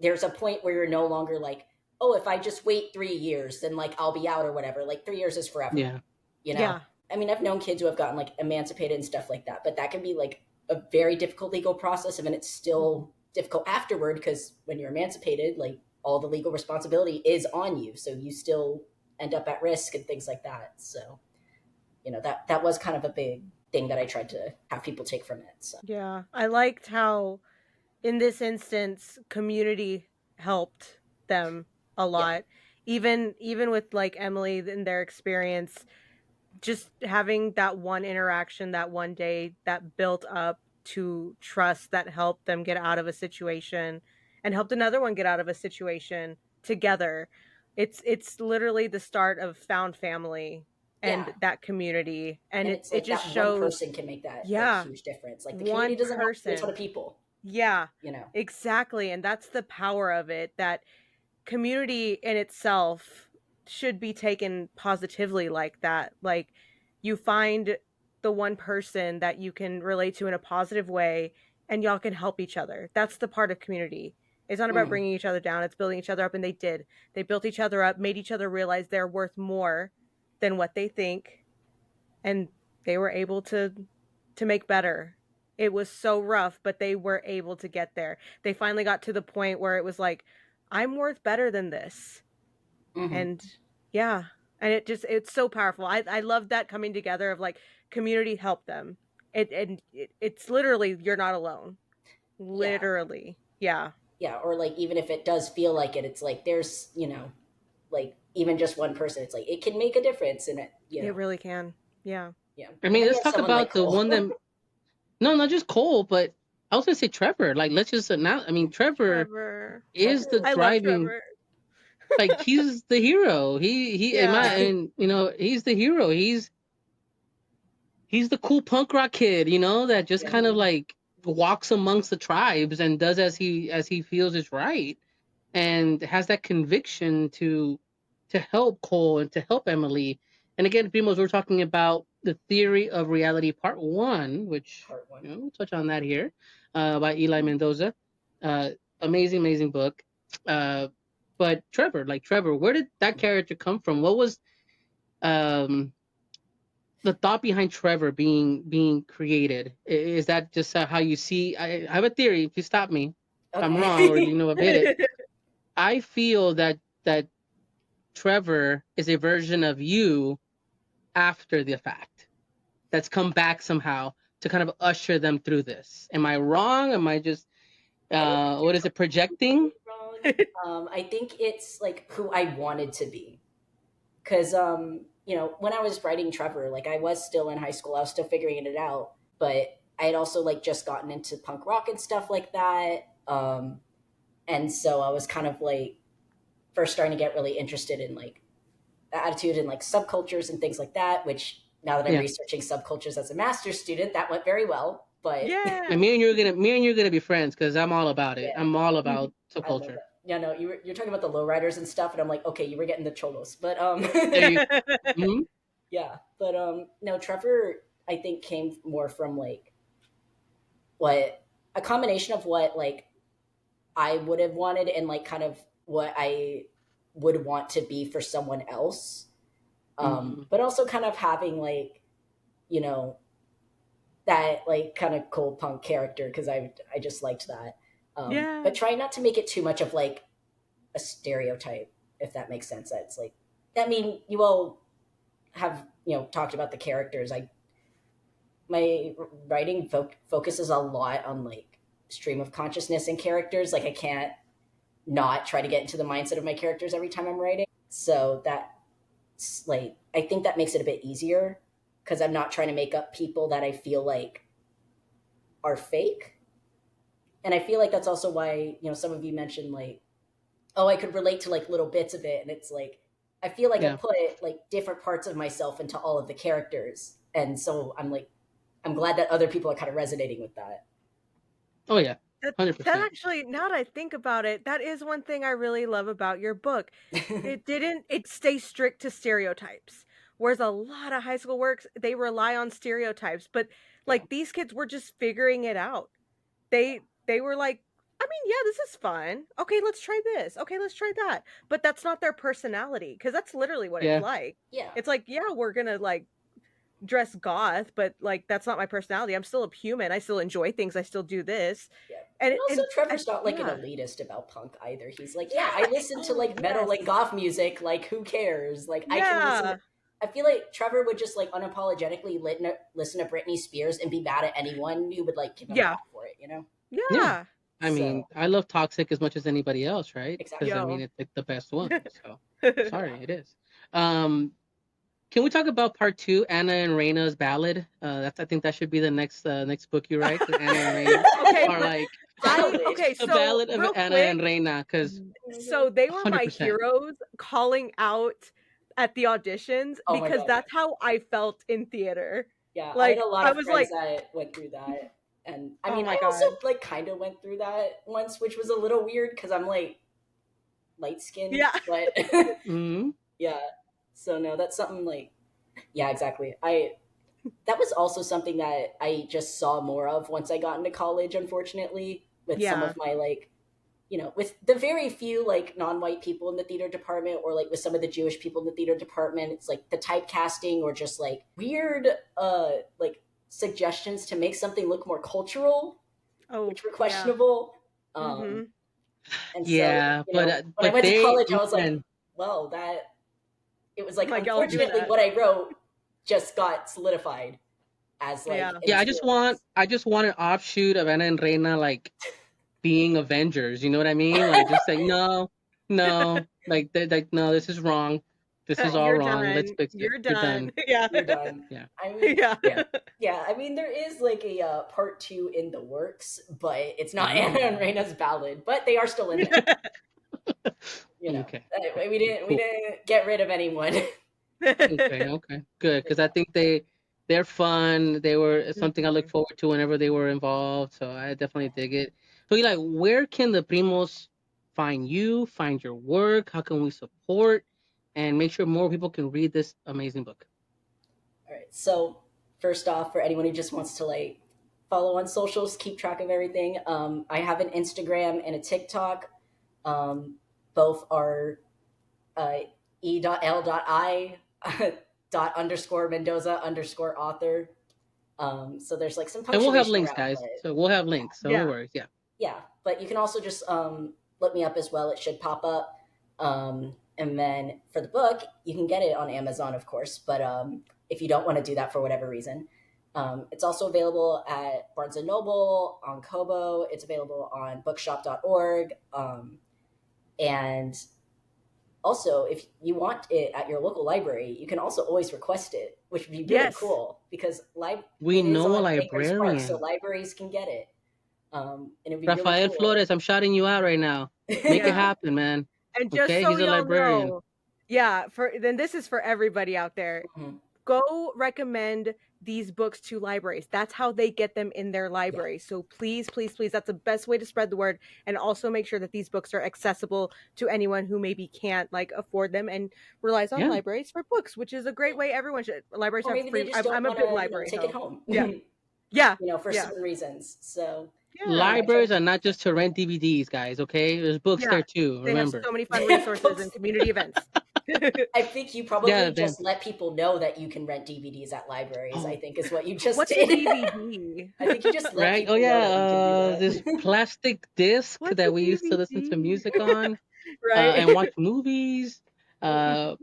[SPEAKER 5] there's a point where you're no longer like, oh, if I just wait 3 years, then like I'll be out or whatever. Like 3 years is forever,
[SPEAKER 1] Yeah.
[SPEAKER 5] you know.
[SPEAKER 2] Yeah.
[SPEAKER 5] I mean, I've known kids who have gotten like emancipated and stuff like that, but that can be like a very difficult legal process, and it's still difficult afterward because when you're emancipated, like all the legal responsibility is on you, so you still end up at risk and things like that. So, that was kind of a big thing that I tried to have people take from it. So,
[SPEAKER 2] Yeah. I liked how in this instance, community helped them a lot. Even with like Emily and their experience, just having that one interaction that one day that built up to trust that helped them get out of a situation and helped another one get out of a situation together. It's literally the start of found family and that community, and
[SPEAKER 5] it's
[SPEAKER 2] it
[SPEAKER 5] like
[SPEAKER 2] just
[SPEAKER 5] that
[SPEAKER 2] shows
[SPEAKER 5] one person can make that like, huge difference. Like the
[SPEAKER 2] one
[SPEAKER 5] community doesn't have to be a
[SPEAKER 2] person.
[SPEAKER 5] ton of people.
[SPEAKER 2] Yeah,
[SPEAKER 5] You know,
[SPEAKER 2] exactly. And that's the power of it, that community in itself should be taken positively like that. Like, you find the one person that you can relate to in a positive way, and y'all can help each other. That's the part of community. It's not about bringing each other down, it's building each other up. And they did. They built each other up, made each other realize they're worth more than what they think, and they were able to make better. It was so rough, but they were able to get there. They finally got to the point where it was like, I'm worth better than this. And yeah, and it's so powerful. I love that coming together of like, community help them. It's literally, you're not alone. Literally. Yeah.
[SPEAKER 5] Yeah, or like even if it does feel like it, it's like there's, you know, like even just one person, it's like it can make a difference in it. You know?
[SPEAKER 2] It really can. Yeah.
[SPEAKER 5] Yeah.
[SPEAKER 1] I mean,
[SPEAKER 5] And then you
[SPEAKER 1] let's
[SPEAKER 5] have
[SPEAKER 1] talk
[SPEAKER 5] someone like
[SPEAKER 1] about the
[SPEAKER 5] Cole.
[SPEAKER 1] one that. No, not just Cole, but I was gonna say Trevor. Like, let's just announce. I mean, Trevor is the
[SPEAKER 2] I love
[SPEAKER 1] driving.
[SPEAKER 2] Trevor.
[SPEAKER 1] Like, he's the hero. He
[SPEAKER 2] Yeah.
[SPEAKER 1] and you know, he's the hero. He's the cool punk rock kid, you know, that just kind of like walks amongst the tribes and does as he feels is right, and has that conviction to help Cole and to help Emily. And again, Primos, we're talking about the theory of reality, part one, which
[SPEAKER 5] Part one.
[SPEAKER 1] you know, we'll touch on that here, by Eli Mendoza. Uh, amazing book. But Trevor, where did that character come from? What was um the thought behind Trevor being created? Is that just how you see? I have a theory. If you stop me, if I'm wrong, or you know I've hit it. I feel that Trevor is a version of you after the fact that's come back somehow to kind of usher them through this. Am I wrong? Am I just what is it, projecting?
[SPEAKER 5] Wrong. I think it's like who I wanted to be. Because you know, when I was writing Trevor, like I was still in high school, I was still figuring it out, but I had also like just gotten into punk rock and stuff like that. And so I was kind of like first starting to get really interested in like the attitude and like subcultures and things like that, which now that I'm
[SPEAKER 1] Yeah.
[SPEAKER 5] researching subcultures as a master's student, that went very well. But
[SPEAKER 2] Yeah.
[SPEAKER 1] And me and you're gonna be friends because I'm all about it.
[SPEAKER 5] Yeah.
[SPEAKER 1] I'm all about
[SPEAKER 5] I love
[SPEAKER 1] subculture.
[SPEAKER 5] that. Yeah, no, you're talking about the lowriders and stuff, and I'm like, okay, you were getting the cholos, but
[SPEAKER 1] There you. Mhm.
[SPEAKER 5] yeah, but no, Trevor, I think came more from like what a combination of what like I would have wanted and like kind of what I would want to be for someone else, but also kind of having like, you know, that like kind of cool punk character because I just liked that.
[SPEAKER 2] Yeah.
[SPEAKER 5] But try not to make it too much of like a stereotype, if that makes sense. That's like, I mean, you all have, you know, talked about the characters. My writing focuses a lot on like stream of consciousness and characters. Like I can't not try to get into the mindset of my characters every time I'm writing. So that's like, I think that makes it a bit easier because I'm not trying to make up people that I feel like are fake. And I feel like that's also why, you know, some of you mentioned like, oh, I could relate to like little bits of it. And it's like, I feel like I put like different parts of myself into all of the characters. And so I'm like, I'm glad that other people are kind of resonating with that.
[SPEAKER 1] Oh yeah.
[SPEAKER 2] That
[SPEAKER 1] 100%.
[SPEAKER 2] actually, now that I think about it, that is one thing I really love about your book. It stays strict to stereotypes. Whereas a lot of high school works, they rely on stereotypes. But like these kids were just figuring it out. They were like, I mean, yeah, this is fun. Okay, let's try this. Okay, let's try that. But that's not their personality, because that's literally what it's like.
[SPEAKER 5] Yeah.
[SPEAKER 2] It's like, yeah, we're gonna like dress goth, but like that's not my personality. I'm still a human. I still enjoy things. I still do this.
[SPEAKER 5] Yeah.
[SPEAKER 2] And
[SPEAKER 5] also, Trevor's not like an elitist about punk either. He's like, yeah, I listen to like metal and goth music. Like, who cares? Like, I can listen. I feel like Trevor would just like unapologetically listen to Britney Spears and be mad at anyone who would like give him crap for it. You know?
[SPEAKER 2] Yeah.
[SPEAKER 1] I mean, I love Toxic as much as anybody else, right?
[SPEAKER 5] Exactly.
[SPEAKER 1] Because I mean,
[SPEAKER 2] Yo.
[SPEAKER 1] it's like the best one. So
[SPEAKER 2] Yeah.
[SPEAKER 1] sorry, it is. Um, can we talk about part two, Anna and Reina's ballad? I think that should be the next book you write, the Anna and Reina,
[SPEAKER 2] Okay,
[SPEAKER 1] or
[SPEAKER 2] but
[SPEAKER 1] like
[SPEAKER 2] okay,
[SPEAKER 1] the
[SPEAKER 2] so
[SPEAKER 1] ballad of
[SPEAKER 2] real
[SPEAKER 1] Anna and
[SPEAKER 2] quick,
[SPEAKER 1] Reina, because
[SPEAKER 2] so they were my
[SPEAKER 1] 100%.
[SPEAKER 2] heroes calling out at the auditions
[SPEAKER 5] Oh my
[SPEAKER 2] because
[SPEAKER 5] God.
[SPEAKER 2] that's how I felt in theater.
[SPEAKER 5] Yeah, I had
[SPEAKER 2] Like
[SPEAKER 5] a lot
[SPEAKER 2] I
[SPEAKER 5] of
[SPEAKER 2] was
[SPEAKER 5] friends
[SPEAKER 2] like,
[SPEAKER 5] that went through that, and I
[SPEAKER 2] oh
[SPEAKER 5] mean,
[SPEAKER 2] my
[SPEAKER 5] I also
[SPEAKER 2] god.
[SPEAKER 5] like kind of went through that once, which was a little weird because I'm like light skinned,
[SPEAKER 2] Yeah.
[SPEAKER 5] but
[SPEAKER 1] Hmm.
[SPEAKER 5] yeah. So no, that's something like yeah, exactly. I that was also something that I just saw more of once I got into college, unfortunately, with some
[SPEAKER 2] Yeah.
[SPEAKER 5] of my like with the very few like non-white people in the theater department, or like with some of the Jewish people in the theater department, it's like the typecasting or just like weird like suggestions to make something look more cultural,
[SPEAKER 2] Oh,
[SPEAKER 5] which were
[SPEAKER 2] yeah.
[SPEAKER 5] questionable.
[SPEAKER 2] Mhm.
[SPEAKER 5] And so
[SPEAKER 1] Yeah,
[SPEAKER 5] when I
[SPEAKER 1] but
[SPEAKER 5] went to
[SPEAKER 1] they,
[SPEAKER 5] college, I was like,
[SPEAKER 1] man,
[SPEAKER 5] well, that it was like
[SPEAKER 2] Like y'all are doing
[SPEAKER 5] unfortunately
[SPEAKER 2] that.
[SPEAKER 5] what I wrote just got solidified as like
[SPEAKER 2] Yeah.
[SPEAKER 5] an
[SPEAKER 1] yeah,
[SPEAKER 5] experience.
[SPEAKER 1] I just want an offshoot of Anna and Reina like being Avengers. You know what I mean? Like just like no, like no, this is wrong. This is all
[SPEAKER 2] You're
[SPEAKER 1] wrong. Let's
[SPEAKER 2] done.
[SPEAKER 1] fix it.
[SPEAKER 2] You're
[SPEAKER 1] You're
[SPEAKER 2] done.
[SPEAKER 1] done.
[SPEAKER 2] Yeah.
[SPEAKER 5] You're done.
[SPEAKER 1] Yeah,
[SPEAKER 5] I mean,
[SPEAKER 2] Yeah.
[SPEAKER 1] yeah.
[SPEAKER 5] yeah, I mean, there is like a part two in the works, but it's not Anna and
[SPEAKER 1] Ooh.
[SPEAKER 5] Reina's ballad, but they are still in there.
[SPEAKER 1] Okay.
[SPEAKER 5] We
[SPEAKER 1] Cool.
[SPEAKER 5] didn't get rid of anyone.
[SPEAKER 1] Okay. Okay. Good. Because I think they're fun. They were something I look
[SPEAKER 2] Mhm.
[SPEAKER 1] forward to whenever they were involved. So I definitely dig it. So you like, where can the Primos find you? Find your work? How can we support and make sure more people can read this amazing book?
[SPEAKER 5] All right. So first off, for anyone who just wants to like follow on socials, keep track of everything, I have an Instagram and a TikTok. Both are uh, e.l.i dot underscore Mendoza underscore author. So there's like some
[SPEAKER 1] And we'll have
[SPEAKER 5] punctuation
[SPEAKER 1] links,
[SPEAKER 5] around,
[SPEAKER 1] guys.
[SPEAKER 5] but
[SPEAKER 1] So we'll have links. So no
[SPEAKER 2] Yeah.
[SPEAKER 1] worries. Yeah.
[SPEAKER 5] yeah. But you can also just look me up as well. It should pop up. And then for the book, you can get it on Amazon, of course. But if you don't want to do that for whatever reason, it's also available at Barnes and Noble, on Kobo. It's available on bookshop.org. And also, if you want it at your local library, you can also always request it, which would be really
[SPEAKER 2] Yes.
[SPEAKER 5] cool because
[SPEAKER 1] We
[SPEAKER 5] it is
[SPEAKER 1] know a
[SPEAKER 5] on Baker's Park, so
[SPEAKER 1] librarian.
[SPEAKER 5] libraries can get it. And it'd be really
[SPEAKER 1] Rafael
[SPEAKER 5] cool.
[SPEAKER 1] Flores, I'm shouting you out right now. Make it
[SPEAKER 2] Yeah.
[SPEAKER 1] happen, man.
[SPEAKER 2] And just
[SPEAKER 1] Okay?
[SPEAKER 2] so
[SPEAKER 1] He's a
[SPEAKER 2] y'all
[SPEAKER 1] librarian.
[SPEAKER 2] know, yeah, then this is for everybody out there.
[SPEAKER 5] Mhm.
[SPEAKER 2] Go recommend these books to libraries. That's how they get them in their
[SPEAKER 5] Yeah.
[SPEAKER 2] library. So please, please, please, that's the best way to spread the word. And also make sure that these books are accessible to anyone who maybe can't like afford them and relies on
[SPEAKER 1] Yeah.
[SPEAKER 2] libraries for books, which is a great way. Everyone should. Libraries
[SPEAKER 5] Or
[SPEAKER 2] have
[SPEAKER 5] maybe they
[SPEAKER 2] free.
[SPEAKER 5] just don't
[SPEAKER 2] I'm a
[SPEAKER 5] want
[SPEAKER 2] big
[SPEAKER 5] to,
[SPEAKER 2] library
[SPEAKER 5] take it
[SPEAKER 2] hoe.
[SPEAKER 5] home.
[SPEAKER 2] Yeah, yeah,
[SPEAKER 5] For
[SPEAKER 2] yeah,
[SPEAKER 5] certain reasons. So
[SPEAKER 2] yeah,
[SPEAKER 5] I try
[SPEAKER 1] Libraries
[SPEAKER 5] to
[SPEAKER 1] are not just to rent DVDs, guys, okay? There's books
[SPEAKER 2] yeah.
[SPEAKER 1] there too,
[SPEAKER 2] They have
[SPEAKER 1] remember.
[SPEAKER 2] so many fun resources and
[SPEAKER 5] books.
[SPEAKER 2] community events.
[SPEAKER 5] I think you
[SPEAKER 1] Yeah,
[SPEAKER 5] probably
[SPEAKER 1] then.
[SPEAKER 5] just let people know that you can rent DVDs at libraries. I
[SPEAKER 1] Oh,
[SPEAKER 5] think is what you just
[SPEAKER 2] What's a
[SPEAKER 5] did.
[SPEAKER 2] DVD?
[SPEAKER 5] I think you just let
[SPEAKER 1] right? Oh,
[SPEAKER 5] people know
[SPEAKER 1] yeah.
[SPEAKER 5] that you can do
[SPEAKER 1] This
[SPEAKER 5] that.
[SPEAKER 1] plastic disc
[SPEAKER 2] What's a
[SPEAKER 1] that we used to listen to
[SPEAKER 2] DVD?
[SPEAKER 1] music on
[SPEAKER 2] Right?
[SPEAKER 1] and watch movies. Uh,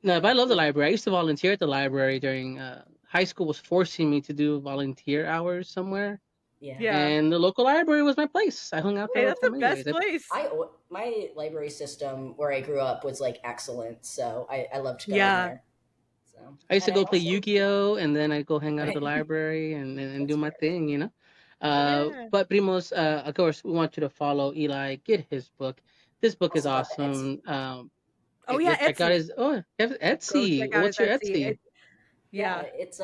[SPEAKER 1] no, but I love the library. I used to volunteer at the library during high school, was forcing me to do volunteer hours somewhere.
[SPEAKER 5] Yeah.
[SPEAKER 2] Yeah.
[SPEAKER 1] And the local library was my place. I hung out there
[SPEAKER 2] Hey,
[SPEAKER 1] all the
[SPEAKER 2] that's the
[SPEAKER 1] time, anyways.
[SPEAKER 2] best place.
[SPEAKER 5] My library system where I grew up was like excellent, so I loved going
[SPEAKER 2] Yeah.
[SPEAKER 5] there. So
[SPEAKER 1] I used to
[SPEAKER 5] and I
[SPEAKER 1] go play
[SPEAKER 5] also
[SPEAKER 1] Yu-Gi-Oh, and then I go hang out at the library and
[SPEAKER 5] that's
[SPEAKER 1] do my
[SPEAKER 5] fair.
[SPEAKER 1] thing, you know.
[SPEAKER 2] Yeah.
[SPEAKER 1] But Primos, of course, we want you to follow Eli. Get his book. This book is
[SPEAKER 5] Also got the Etsy.
[SPEAKER 1] awesome.
[SPEAKER 2] Oh yeah,
[SPEAKER 1] Go check out
[SPEAKER 2] Etsy.
[SPEAKER 1] his
[SPEAKER 2] Go
[SPEAKER 1] Etsy.
[SPEAKER 2] check out his
[SPEAKER 1] What's your
[SPEAKER 2] Etsy.
[SPEAKER 1] Etsy?
[SPEAKER 5] Yeah,
[SPEAKER 2] Yeah.
[SPEAKER 5] it's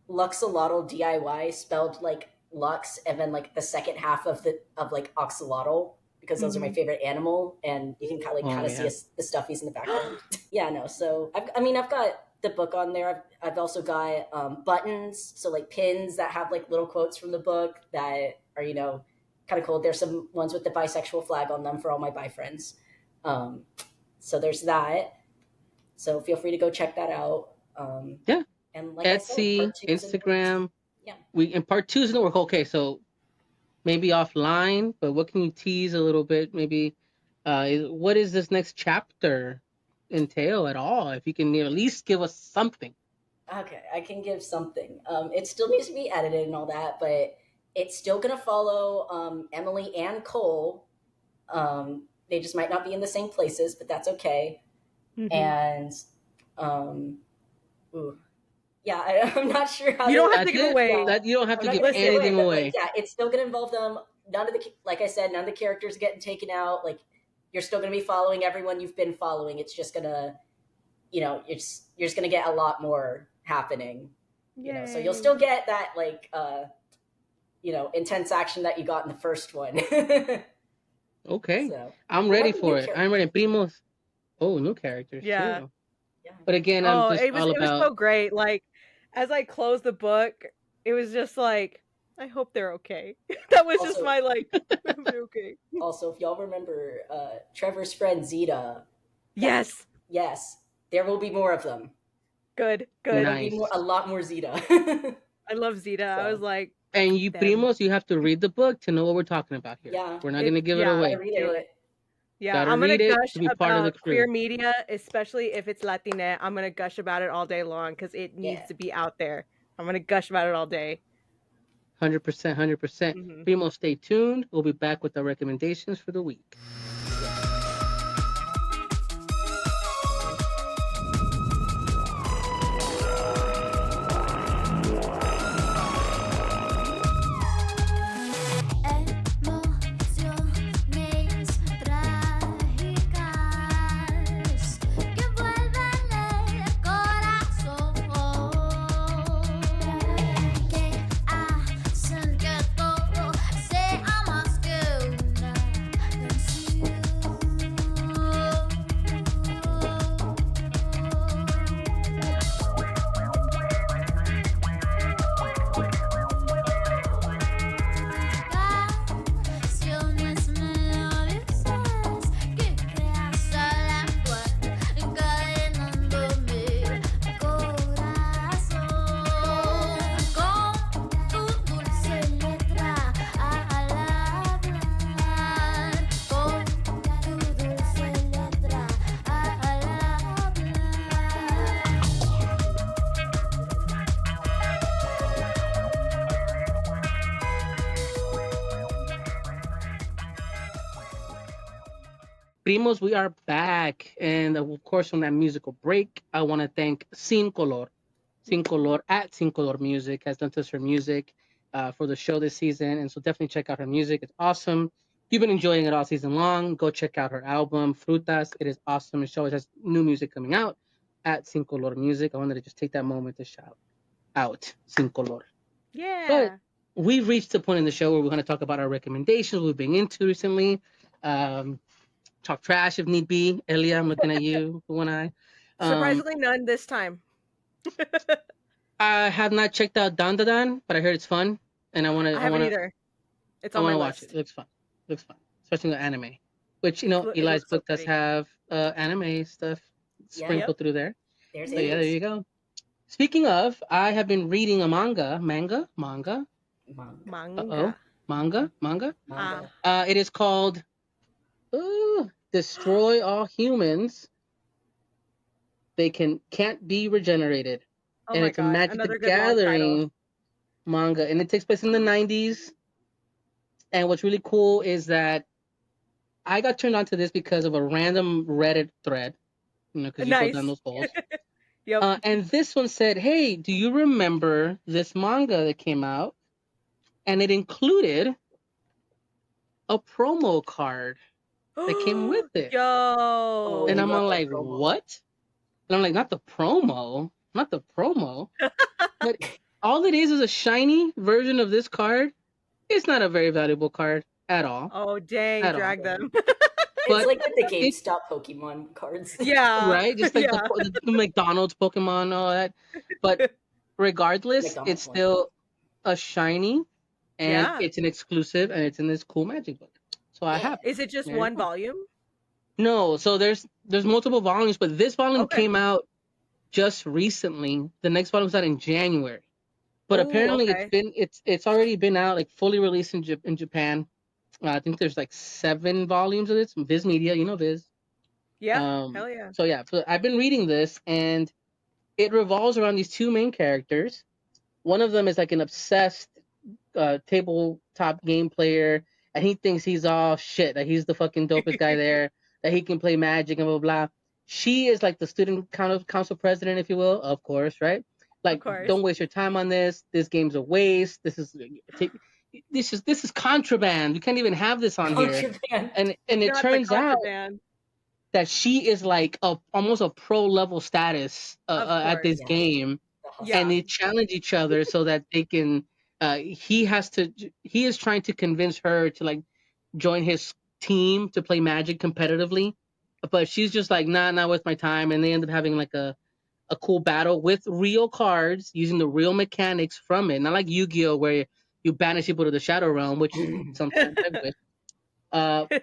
[SPEAKER 5] Luxolotl DIY spelled like Lux and then like the second half of like oxalotl because those are my
[SPEAKER 2] Mhm.
[SPEAKER 5] favorite animal and you can
[SPEAKER 1] Oh
[SPEAKER 5] kind of see
[SPEAKER 1] yeah.
[SPEAKER 5] the stuffies in the background. Yeah, no. So I've got the book on there. I've also got buttons, so like pins that have like little quotes from the book that are kind of cool. There's some ones with the bisexual flag on them for all my bi friends. Um, so there's that. So feel free to go check that out.
[SPEAKER 1] Yeah.
[SPEAKER 5] And like I said,
[SPEAKER 1] Etsy,
[SPEAKER 5] part two is in the works.
[SPEAKER 1] Instagram.
[SPEAKER 5] Yeah.
[SPEAKER 1] We and part two is in the work. Okay, so maybe offline, but what can you tease a little bit? Maybe what is this next chapter entail at all? If you can at least give us something.
[SPEAKER 5] Okay, I can give something. It still needs to be edited and all that, but it's still going to follow Emily and Cole. They just might not be in the same places, but that's okay.
[SPEAKER 2] Mhm.
[SPEAKER 5] And yeah, I'm not sure how
[SPEAKER 2] You don't have
[SPEAKER 1] That's
[SPEAKER 2] to give
[SPEAKER 1] it.
[SPEAKER 2] away.
[SPEAKER 1] That you don't have
[SPEAKER 5] I'm
[SPEAKER 1] to
[SPEAKER 5] not
[SPEAKER 1] give
[SPEAKER 5] gonna give
[SPEAKER 1] anything
[SPEAKER 5] but
[SPEAKER 1] away.
[SPEAKER 5] like, yeah, it's still gonna involve them. None of the, like I said, none of the characters are getting taken out. Like, you're still gonna be following everyone you've been following. It's just gonna, you're just gonna get a lot more happening. So you'll
[SPEAKER 2] Yay.
[SPEAKER 5] still get that like intense action that you got in the first one.
[SPEAKER 1] Okay,
[SPEAKER 5] So
[SPEAKER 1] I'm
[SPEAKER 5] there
[SPEAKER 1] ready
[SPEAKER 5] might be
[SPEAKER 1] for
[SPEAKER 5] new
[SPEAKER 1] it. I'm ready.
[SPEAKER 5] characters.
[SPEAKER 1] Primos. Oh, new characters
[SPEAKER 2] Yeah.
[SPEAKER 1] too.
[SPEAKER 5] Yeah.
[SPEAKER 1] But again, I'm
[SPEAKER 2] Oh,
[SPEAKER 1] just
[SPEAKER 2] it was
[SPEAKER 1] all
[SPEAKER 2] it was
[SPEAKER 1] about.
[SPEAKER 2] so great. Like, as I closed the book, it was just like, I hope they're okay. That was just
[SPEAKER 5] Also-
[SPEAKER 2] my like, I hope they're okay.
[SPEAKER 5] Also, if y'all remember Trevor's friend Zeta,
[SPEAKER 2] Yes.
[SPEAKER 5] yes, there will be more of them.
[SPEAKER 2] Good.
[SPEAKER 5] There
[SPEAKER 2] Good.
[SPEAKER 5] will be
[SPEAKER 1] Nice.
[SPEAKER 5] a lot more Zeta.
[SPEAKER 2] I love Zeta. I
[SPEAKER 5] So-
[SPEAKER 2] was like,
[SPEAKER 1] And you
[SPEAKER 2] them.
[SPEAKER 1] Primos, you have to read the book to know what we're talking about here.
[SPEAKER 5] Yeah.
[SPEAKER 1] We're not gonna give it
[SPEAKER 2] yeah.
[SPEAKER 1] away.
[SPEAKER 5] Gotta read
[SPEAKER 2] Do
[SPEAKER 5] it.
[SPEAKER 2] it. Yeah,
[SPEAKER 1] Gotta
[SPEAKER 2] I'm gonna
[SPEAKER 1] read it
[SPEAKER 2] gush
[SPEAKER 1] to be part of the
[SPEAKER 2] about queer
[SPEAKER 1] crew.
[SPEAKER 2] media, especially if it's Latina. I'm gonna gush about it all day long because it needs
[SPEAKER 5] Yeah.
[SPEAKER 2] to be out there. I'm gonna gush about it all day.
[SPEAKER 1] 100%, 100%.
[SPEAKER 2] Mhm.
[SPEAKER 1] Primo, stay tuned. We'll be back with our recommendations for the week.
[SPEAKER 6] Emociones trágicas que vuelven el corazón, que hacen que todo sea más que una canciones melodiosas que creas al actuar, encadenando mi corazón con tu dulce letra al hablar, con tu dulce letra al hablar.
[SPEAKER 1] Primos, we are back. And of course, on that musical break, I want to thank Sin Color. Sin Color at Sin Color Music has done us her music for the show this season. And so definitely check out her music. It's awesome. You've been enjoying it all season long. Go check out her album, Frutas. It is awesome. And she always has new music coming out at Sin Color Music. I wanted to just take that moment to shout out Sin Color.
[SPEAKER 2] Yeah.
[SPEAKER 1] But we've reached the point in the show where we're going to talk about our recommendations we've been into recently. Talk trash if need be. Elia, I'm looking at you, one eye.
[SPEAKER 2] Surprisingly, none this time.
[SPEAKER 1] I have not checked out Dan Da Dan, but I heard it's fun, and I want
[SPEAKER 2] I
[SPEAKER 1] to.
[SPEAKER 2] haven't either. It's
[SPEAKER 1] I
[SPEAKER 2] on
[SPEAKER 1] want
[SPEAKER 2] my
[SPEAKER 1] to watch
[SPEAKER 2] list.
[SPEAKER 1] it. It looks fun. Looks fun, especially the anime, which
[SPEAKER 2] It
[SPEAKER 1] Eli's
[SPEAKER 2] looks so
[SPEAKER 1] book does
[SPEAKER 2] pretty.
[SPEAKER 1] have anime stuff sprinkled through there.
[SPEAKER 5] There's
[SPEAKER 1] So
[SPEAKER 5] it.
[SPEAKER 1] yeah, there you go. Speaking of, I have been reading a manga.
[SPEAKER 5] Manga.
[SPEAKER 1] Manga.
[SPEAKER 5] Manga.
[SPEAKER 1] It is called Destroy All Humans. They can't be regenerated.
[SPEAKER 2] Oh
[SPEAKER 1] And
[SPEAKER 2] my
[SPEAKER 1] it's a
[SPEAKER 2] god,
[SPEAKER 1] Magic the
[SPEAKER 2] another good long title.
[SPEAKER 1] Gathering manga. And it takes place in the 90s. And what's really cool is that I got turned on to this because of a random Reddit thread, because you go
[SPEAKER 2] Nice.
[SPEAKER 1] down those holes.
[SPEAKER 2] Yep.
[SPEAKER 1] And this one said, hey, do you remember this manga that came out? And it included a promo card that came with it.
[SPEAKER 2] Yo.
[SPEAKER 1] And
[SPEAKER 5] you
[SPEAKER 1] I'm
[SPEAKER 5] love
[SPEAKER 1] all
[SPEAKER 5] the
[SPEAKER 1] like,
[SPEAKER 5] promo.
[SPEAKER 1] what? And I'm like, not the promo. But all it is a shiny version of this card. It's not a very valuable card at all.
[SPEAKER 2] Oh dang,
[SPEAKER 1] At all.
[SPEAKER 2] drag them.
[SPEAKER 5] It's
[SPEAKER 1] But
[SPEAKER 5] like with the GameStop Pokemon cards.
[SPEAKER 2] Yeah.
[SPEAKER 1] right, just like
[SPEAKER 2] yeah.
[SPEAKER 1] the McDonald's Pokemon, all that. But regardless,
[SPEAKER 5] McDonald's
[SPEAKER 1] it's
[SPEAKER 5] one.
[SPEAKER 1] still a shiny, and
[SPEAKER 2] Yeah.
[SPEAKER 1] it's an exclusive, and it's in this cool magic book. So I have it.
[SPEAKER 2] Is it just
[SPEAKER 1] There you
[SPEAKER 2] one
[SPEAKER 1] go.
[SPEAKER 2] volume?
[SPEAKER 1] No, so there's multiple volumes, but this volume
[SPEAKER 2] Okay.
[SPEAKER 1] came out just recently. The next volume was out in January. But
[SPEAKER 2] Ooh,
[SPEAKER 1] apparently
[SPEAKER 2] okay.
[SPEAKER 1] it's already been out, like fully released in Japan. I think there's like 7 volumes of this. Viz Media, Viz.
[SPEAKER 2] Yeah. Hell yeah.
[SPEAKER 1] So yeah, so I've been reading this, and it revolves around these two main characters. One of them is like an obsessed tabletop game player, and he thinks he's all shit, that he's the fucking dopest guy there, that he can play Magic and blah blah blah. She is like the student council president, if you will, of course, right?
[SPEAKER 2] Of
[SPEAKER 1] Like,
[SPEAKER 2] course.
[SPEAKER 1] don't waste your time on this. This game's a waste. This is contraband. You can't even have this on here.
[SPEAKER 5] Contraband.
[SPEAKER 1] And it
[SPEAKER 2] Not the
[SPEAKER 1] turns out
[SPEAKER 2] contraband.
[SPEAKER 1] that she is like almost a pro level status
[SPEAKER 2] Of
[SPEAKER 1] at this
[SPEAKER 2] course.
[SPEAKER 5] Yeah.
[SPEAKER 1] game,
[SPEAKER 5] The hustle.
[SPEAKER 2] Yeah.
[SPEAKER 1] and they challenge each other so that they can. He is trying to convince her to like join his team to play Magic competitively, but she's just like, nah, not worth my time, and they end up having like a cool battle with real cards using the real mechanics from it, not like Yu-Gi-Oh where you banish people to the Shadow Realm, which sometimes I wish.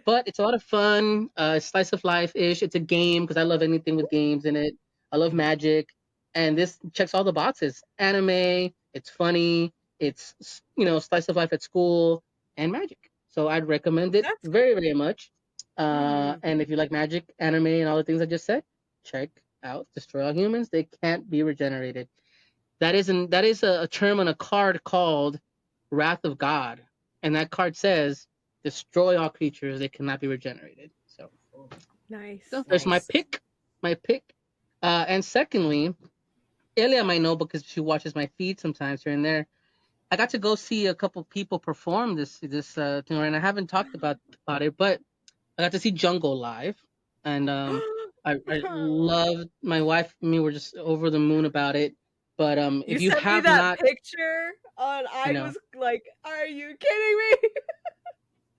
[SPEAKER 1] But it's a lot of fun. Slice of life ish. It's a game because I love anything with games in it. I love Magic, and this checks all the boxes. Anime. It's funny. It's slice of life at school and Magic. So I'd recommend it
[SPEAKER 2] That's
[SPEAKER 1] very very much.
[SPEAKER 2] Mm.
[SPEAKER 1] And if you like Magic, anime, and all the things I just said, check out Destroy All Humans. They can't be regenerated. That is a term on a card called Wrath of God, and that card says destroy all creatures. They cannot be regenerated. So
[SPEAKER 2] nice.
[SPEAKER 1] there's my
[SPEAKER 5] Nice.
[SPEAKER 1] pick. And secondly, Elia might know because she watches my feed sometimes here and there. I got to go see a couple people perform this thing, and I haven't talked about it, but I got to see Jungle live, and I loved. My wife and me were just over the moon about it. But
[SPEAKER 2] You
[SPEAKER 1] if you
[SPEAKER 2] sent me
[SPEAKER 1] have
[SPEAKER 2] that
[SPEAKER 1] not,
[SPEAKER 2] picture on.
[SPEAKER 1] I
[SPEAKER 2] I
[SPEAKER 1] know.
[SPEAKER 2] was like, "Are you kidding me?"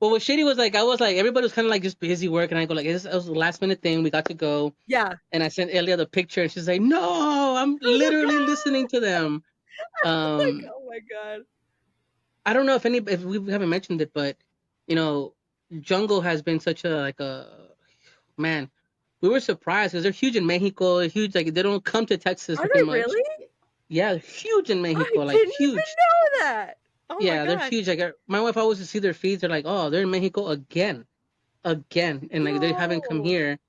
[SPEAKER 1] Well, what shitty was like, I was like, everybody was kind of like just busy work, and I go like, it was a last minute thing. We got to go,
[SPEAKER 2] Yeah.
[SPEAKER 1] and I sent Elia the picture, and she's like, no, I'm
[SPEAKER 2] Oh my
[SPEAKER 1] literally
[SPEAKER 2] God.
[SPEAKER 1] listening to them.
[SPEAKER 2] Like, oh my God.
[SPEAKER 1] I don't know if we haven't mentioned it, but you know, Jungle has been such a man. We were surprised because they're huge in Mexico. Huge, like they don't come to Texas
[SPEAKER 2] Are
[SPEAKER 1] very
[SPEAKER 2] they
[SPEAKER 1] much.
[SPEAKER 2] really?
[SPEAKER 1] Yeah, they're huge in
[SPEAKER 2] I
[SPEAKER 1] Mexico, like
[SPEAKER 2] didn't even
[SPEAKER 1] huge.
[SPEAKER 2] know that. Oh my
[SPEAKER 1] Yeah, they're
[SPEAKER 2] gosh.
[SPEAKER 1] huge. Like my wife always see their feeds. They're like, oh, they're in Mexico again, and like they haven't come
[SPEAKER 2] No.
[SPEAKER 1] here.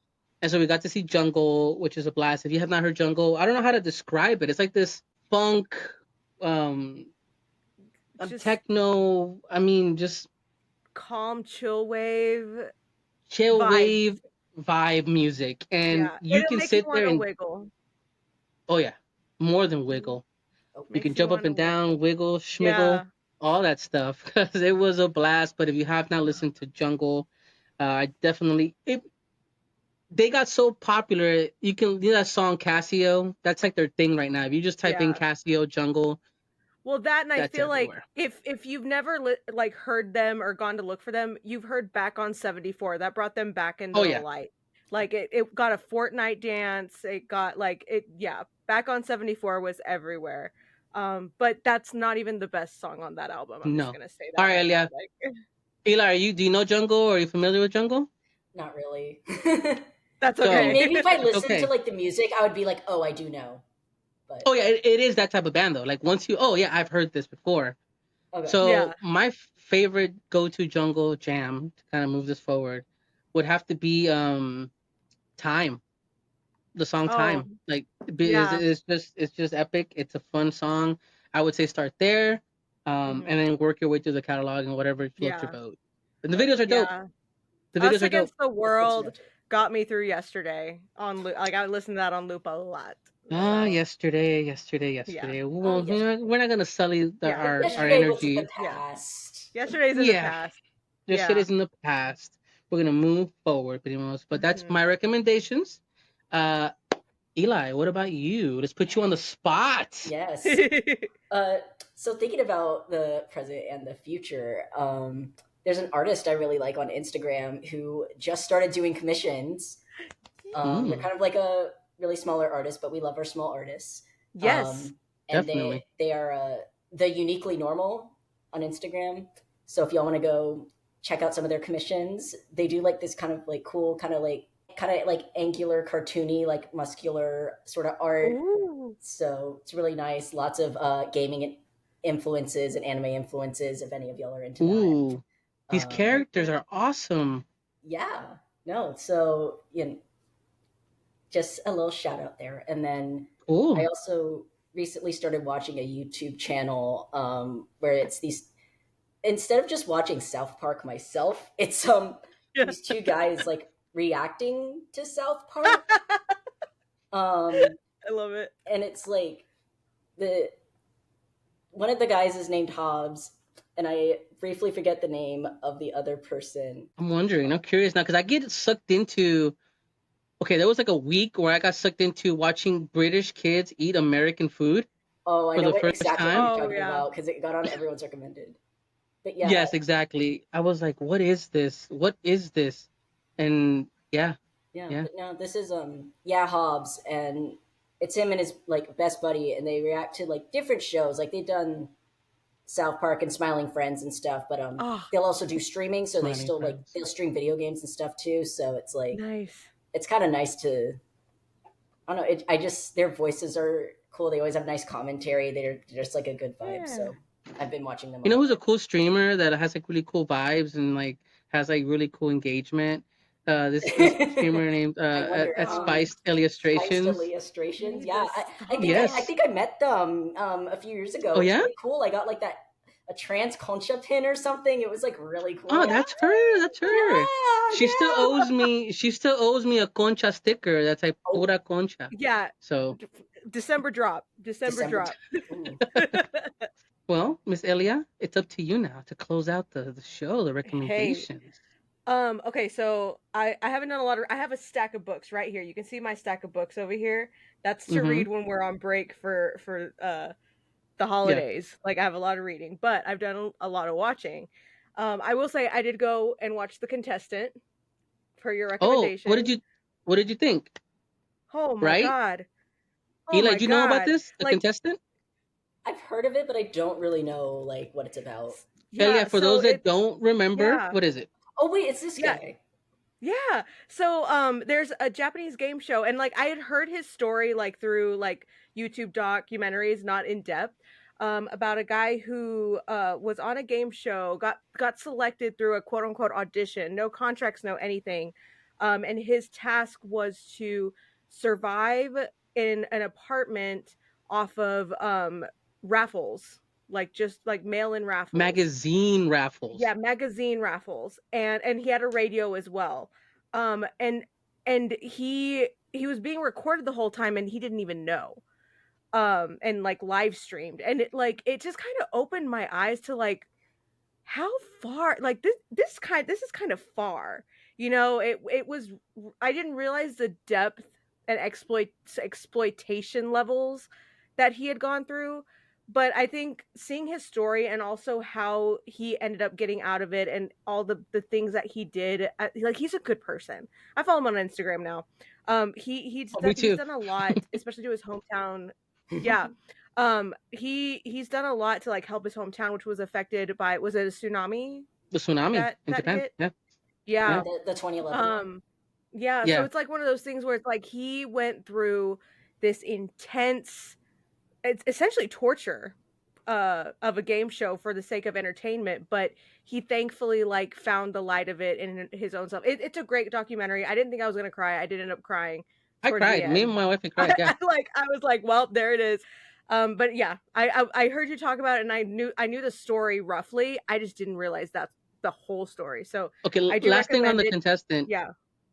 [SPEAKER 1] And so we got to see Jungle, which is a blast. If you have not heard Jungle, I don't know how to describe it. It's like this funk, um,
[SPEAKER 2] Just
[SPEAKER 1] techno. I mean, just
[SPEAKER 2] calm, chill wave
[SPEAKER 1] chill
[SPEAKER 2] vibe.
[SPEAKER 1] wave vibe music, and
[SPEAKER 2] Yeah.
[SPEAKER 1] you
[SPEAKER 2] It'll
[SPEAKER 1] can
[SPEAKER 2] make you
[SPEAKER 1] sit
[SPEAKER 2] want
[SPEAKER 1] there
[SPEAKER 2] to
[SPEAKER 1] and
[SPEAKER 2] wiggle.
[SPEAKER 1] oh yeah, more than wiggle. You
[SPEAKER 2] Makes
[SPEAKER 1] can
[SPEAKER 2] you
[SPEAKER 1] jump up
[SPEAKER 2] want to
[SPEAKER 1] and down,
[SPEAKER 2] wiggle.
[SPEAKER 1] wiggle, schmiggle,
[SPEAKER 2] Yeah.
[SPEAKER 1] all that stuff. It was a blast. But if you have not listened to Jungle, I definitely they got so popular. You know that song Casio. That's like their thing right now. If you just type in
[SPEAKER 2] Yeah.
[SPEAKER 1] Casio Jungle,
[SPEAKER 2] Well, that and I
[SPEAKER 1] that's
[SPEAKER 2] feel like
[SPEAKER 1] everywhere.
[SPEAKER 2] if you've never like heard them or gone to look for them, you've heard Back on 74. That brought them back into
[SPEAKER 1] Oh
[SPEAKER 2] the
[SPEAKER 1] yeah,
[SPEAKER 2] light. Like it got a Fortnite dance. It got like it yeah, Back on 74 was everywhere. But that's not even the best song on that album. I'm just
[SPEAKER 1] no.
[SPEAKER 2] gonna say
[SPEAKER 1] All
[SPEAKER 2] that
[SPEAKER 1] right,
[SPEAKER 2] right now.
[SPEAKER 1] Elia.
[SPEAKER 2] Like
[SPEAKER 1] Eli, do you know Jungle? Or are you familiar with Jungle?
[SPEAKER 5] Not really.
[SPEAKER 2] that's
[SPEAKER 1] So
[SPEAKER 5] I mean,
[SPEAKER 2] okay.
[SPEAKER 5] maybe if I
[SPEAKER 1] it's
[SPEAKER 5] listened to
[SPEAKER 1] okay.
[SPEAKER 5] like the music, I would be like, oh, I do know. But
[SPEAKER 1] Oh yeah, it is that type of band though. Like once you, oh yeah, I've heard this before.
[SPEAKER 5] okay.
[SPEAKER 2] Yeah.
[SPEAKER 1] So my favorite go-to Jungle jam to kind of move this forward would have to be Time. The song
[SPEAKER 2] Oh,
[SPEAKER 1] Time. Like
[SPEAKER 2] yeah.
[SPEAKER 1] it's just epic. It's a fun song. I would say start there,
[SPEAKER 2] Mhm.
[SPEAKER 1] and then work your way through the catalog and whatever floats your
[SPEAKER 2] Yeah.
[SPEAKER 1] boat. And the videos are dope.
[SPEAKER 2] Yeah.
[SPEAKER 1] The
[SPEAKER 2] Us
[SPEAKER 1] videos are dope.
[SPEAKER 2] Against the
[SPEAKER 5] That's good to know
[SPEAKER 2] World
[SPEAKER 5] too.
[SPEAKER 2] got me through yesterday on loop. Like I listened to that on loop a lot.
[SPEAKER 1] Ah,
[SPEAKER 2] So
[SPEAKER 1] yesterday.
[SPEAKER 2] yeah.
[SPEAKER 5] Oh,
[SPEAKER 1] We're not gonna sully
[SPEAKER 2] Yeah.
[SPEAKER 1] our
[SPEAKER 5] yesterday was in the
[SPEAKER 1] energy.
[SPEAKER 2] Yeah.
[SPEAKER 5] past.
[SPEAKER 2] Yesterday's in the
[SPEAKER 1] Yeah,
[SPEAKER 2] past.
[SPEAKER 1] this shit
[SPEAKER 2] Yeah.
[SPEAKER 1] is in the past. We're gonna move forward pretty much. But that's
[SPEAKER 2] Mhm.
[SPEAKER 1] my recommendations. Uh, Eli, what about you? Let's put you on the spot.
[SPEAKER 5] Yes. So thinking about the present and the future, there's an artist I really like on Instagram who just started doing commissions. They're kind of like a really smaller artist, but we love our small artists.
[SPEAKER 2] Yes.
[SPEAKER 5] And
[SPEAKER 1] Definitely.
[SPEAKER 5] they are the Uniquely Normal on Instagram. So if y'all want to go check out some of their commissions, they do like this kind of like cool, kind of like angular, cartoony, like muscular sort of art.
[SPEAKER 2] Ooh.
[SPEAKER 5] So it's really nice. Lots of gaming influences and anime influences. If any of y'all are into that,
[SPEAKER 1] Ooh, these
[SPEAKER 5] um,
[SPEAKER 1] characters are awesome.
[SPEAKER 5] yeah, no. So just a little shout out there. And then
[SPEAKER 1] Cool.
[SPEAKER 5] I also recently started watching a YouTube channel where it's these instead of just watching South Park myself, it's these two guys like reacting to South Park.
[SPEAKER 2] I love it.
[SPEAKER 5] And it's like one of the guys is named Hobbs, and I briefly forget the name of the other person.
[SPEAKER 1] I'm wondering. I'm curious now because I get sucked into. Okay, there was like a week where I got sucked into watching British kids eat American food
[SPEAKER 5] Oh, I
[SPEAKER 1] for
[SPEAKER 5] know
[SPEAKER 1] the first
[SPEAKER 5] exactly what
[SPEAKER 1] time.
[SPEAKER 5] you're
[SPEAKER 2] Oh,
[SPEAKER 5] talking
[SPEAKER 2] yeah.
[SPEAKER 5] about because it got on everyone's recommended. But yeah,
[SPEAKER 1] Yes, exactly. I was like, "What is this? What is this?" And yeah,
[SPEAKER 5] yeah.
[SPEAKER 1] yeah.
[SPEAKER 5] But no, this is Hobbs, and it's him and his like best buddy, and they react to like different shows. Like they've done South Park and Smiling Friends and stuff, but
[SPEAKER 2] Oh,
[SPEAKER 5] they'll also do streaming, so they
[SPEAKER 1] Smiling
[SPEAKER 5] still like
[SPEAKER 1] friends.
[SPEAKER 5] they'll stream video games and stuff too. So it's like
[SPEAKER 2] nice.
[SPEAKER 5] it's kind of nice to I don't know. I just their voices are cool. They always have nice commentary. They're just like a good vibe.
[SPEAKER 2] Yeah.
[SPEAKER 5] So I've been watching them a
[SPEAKER 1] You know
[SPEAKER 5] lot.
[SPEAKER 1] who's a cool streamer that has like really cool vibes and like has like really cool engagement? This streamer named
[SPEAKER 5] I wonder
[SPEAKER 1] at Spiced
[SPEAKER 5] Spiced
[SPEAKER 1] Illustrations.
[SPEAKER 5] illustrations.
[SPEAKER 2] Need
[SPEAKER 5] Yeah,
[SPEAKER 2] this
[SPEAKER 5] I think
[SPEAKER 1] Yes.
[SPEAKER 5] I met them a few years ago.
[SPEAKER 1] Oh
[SPEAKER 5] It was
[SPEAKER 1] yeah?
[SPEAKER 5] really cool. I got like a trans concha pin or something. It was like really cool.
[SPEAKER 1] Oh, that's her. That's her.
[SPEAKER 5] Yeah,
[SPEAKER 1] She still owes me. She still owes me a concha sticker. That's like
[SPEAKER 5] Oh.
[SPEAKER 1] pura concha.
[SPEAKER 2] Yeah.
[SPEAKER 1] So,
[SPEAKER 2] December drop. December drop.
[SPEAKER 5] Ooh.
[SPEAKER 1] well, Miss Elia, it's up to you now to close out the show, the recommendations.
[SPEAKER 2] Okay, so I haven't done a lot of I have a stack of books right here. You can see my stack of books over here. That's to
[SPEAKER 1] Mhm.
[SPEAKER 2] read when we're on break for the holidays. Like I have a lot of reading, but I've done a lot of watching. I will say I did go and watch The Contestant per your
[SPEAKER 1] Oh,
[SPEAKER 2] recommendation.
[SPEAKER 1] what did you think?
[SPEAKER 2] Oh my
[SPEAKER 1] Right?
[SPEAKER 2] god. Oh
[SPEAKER 1] Eli,
[SPEAKER 2] my
[SPEAKER 1] do you know about
[SPEAKER 2] god.
[SPEAKER 1] this? The
[SPEAKER 2] Like,
[SPEAKER 1] contestant?
[SPEAKER 5] I've heard of it, but I don't really know like what it's about.
[SPEAKER 1] Elia, for
[SPEAKER 2] so
[SPEAKER 1] those that
[SPEAKER 2] it's
[SPEAKER 1] don't remember,
[SPEAKER 2] yeah.
[SPEAKER 1] what is it?
[SPEAKER 5] Oh wait, it's this
[SPEAKER 2] Yeah.
[SPEAKER 5] guy.
[SPEAKER 2] Yeah. So there's a Japanese game show, and like I had heard his story like through like YouTube documentaries, not in depth, about a guy who was on a game show, got selected through a quote unquote audition, no contracts, no anything. And his task was to survive in an apartment off of raffles, like just like mail-in raffles.
[SPEAKER 1] Magazine raffles.
[SPEAKER 2] Yeah, magazine raffles, and he had a radio as well. And he was being recorded the whole time, and he didn't even know. And like live streamed, and it just kind of opened my eyes to like how far like this is kind of far. You know, it was I didn't realize the depth and exploitation levels that he had gone through. But I think seeing his story and also how he ended up getting out of it and all the things that he did, like he's a good person. I follow him on Instagram now. He's
[SPEAKER 1] Oh, me too.
[SPEAKER 2] done a lot, especially to his hometown. Yeah. He's done a lot to like help his hometown, which was affected by, was it a tsunami?
[SPEAKER 1] The tsunami
[SPEAKER 2] That
[SPEAKER 1] in Japan.
[SPEAKER 2] hit?
[SPEAKER 1] Yeah.
[SPEAKER 2] Yeah.
[SPEAKER 5] The 2011.
[SPEAKER 2] Yeah,
[SPEAKER 1] Yeah.
[SPEAKER 2] so it's like one of those things where it's like he went through this intense, it's essentially torture of a game show for the sake of entertainment, but he thankfully like found the light of it in his own self. It's a great documentary. I didn't think I was gonna cry. I did end up crying.
[SPEAKER 1] I
[SPEAKER 2] towards the
[SPEAKER 1] cried. Me
[SPEAKER 2] end.
[SPEAKER 1] and my wife cried. Yeah.
[SPEAKER 2] I was like, well, there it is. But yeah, I heard you talk about it, and I knew the story roughly. I just didn't realize that's the whole story. So
[SPEAKER 1] Okay.
[SPEAKER 2] I do
[SPEAKER 1] Last thing on
[SPEAKER 2] recommend
[SPEAKER 1] the
[SPEAKER 2] it.
[SPEAKER 1] contestant.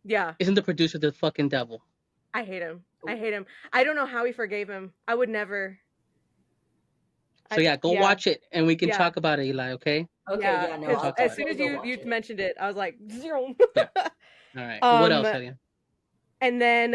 [SPEAKER 2] Yeah.
[SPEAKER 1] Isn't the producer the fucking devil?
[SPEAKER 2] I hate him. I don't know how he forgave him. I would never.
[SPEAKER 1] So yeah, go watch it and we can
[SPEAKER 2] Yeah.
[SPEAKER 1] talk about it, Eli. Okay.
[SPEAKER 5] Okay,
[SPEAKER 2] Yeah,
[SPEAKER 5] yeah, no.
[SPEAKER 2] 'cause
[SPEAKER 5] I'll
[SPEAKER 2] as soon as
[SPEAKER 5] definitely go
[SPEAKER 2] you
[SPEAKER 5] watch it.
[SPEAKER 2] mentioned it, I was like, zero.
[SPEAKER 1] Yeah. All right. What else, Elia?
[SPEAKER 2] And then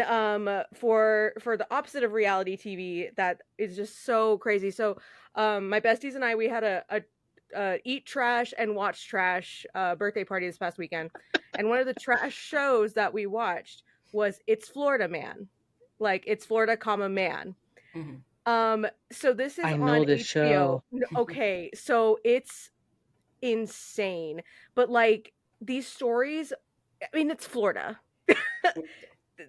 [SPEAKER 2] for the opposite of reality TV, that is just so crazy. So my besties and I, we had a eat trash and watch trash birthday party this past weekend, and one of the trash shows that we watched was It's Florida Man, like It's Florida, Man.
[SPEAKER 5] Mhm.
[SPEAKER 2] So this is
[SPEAKER 1] I
[SPEAKER 2] on
[SPEAKER 1] know this
[SPEAKER 2] HBO.
[SPEAKER 1] show.
[SPEAKER 2] Okay, so it's insane, but like these stories, I mean, it's Florida.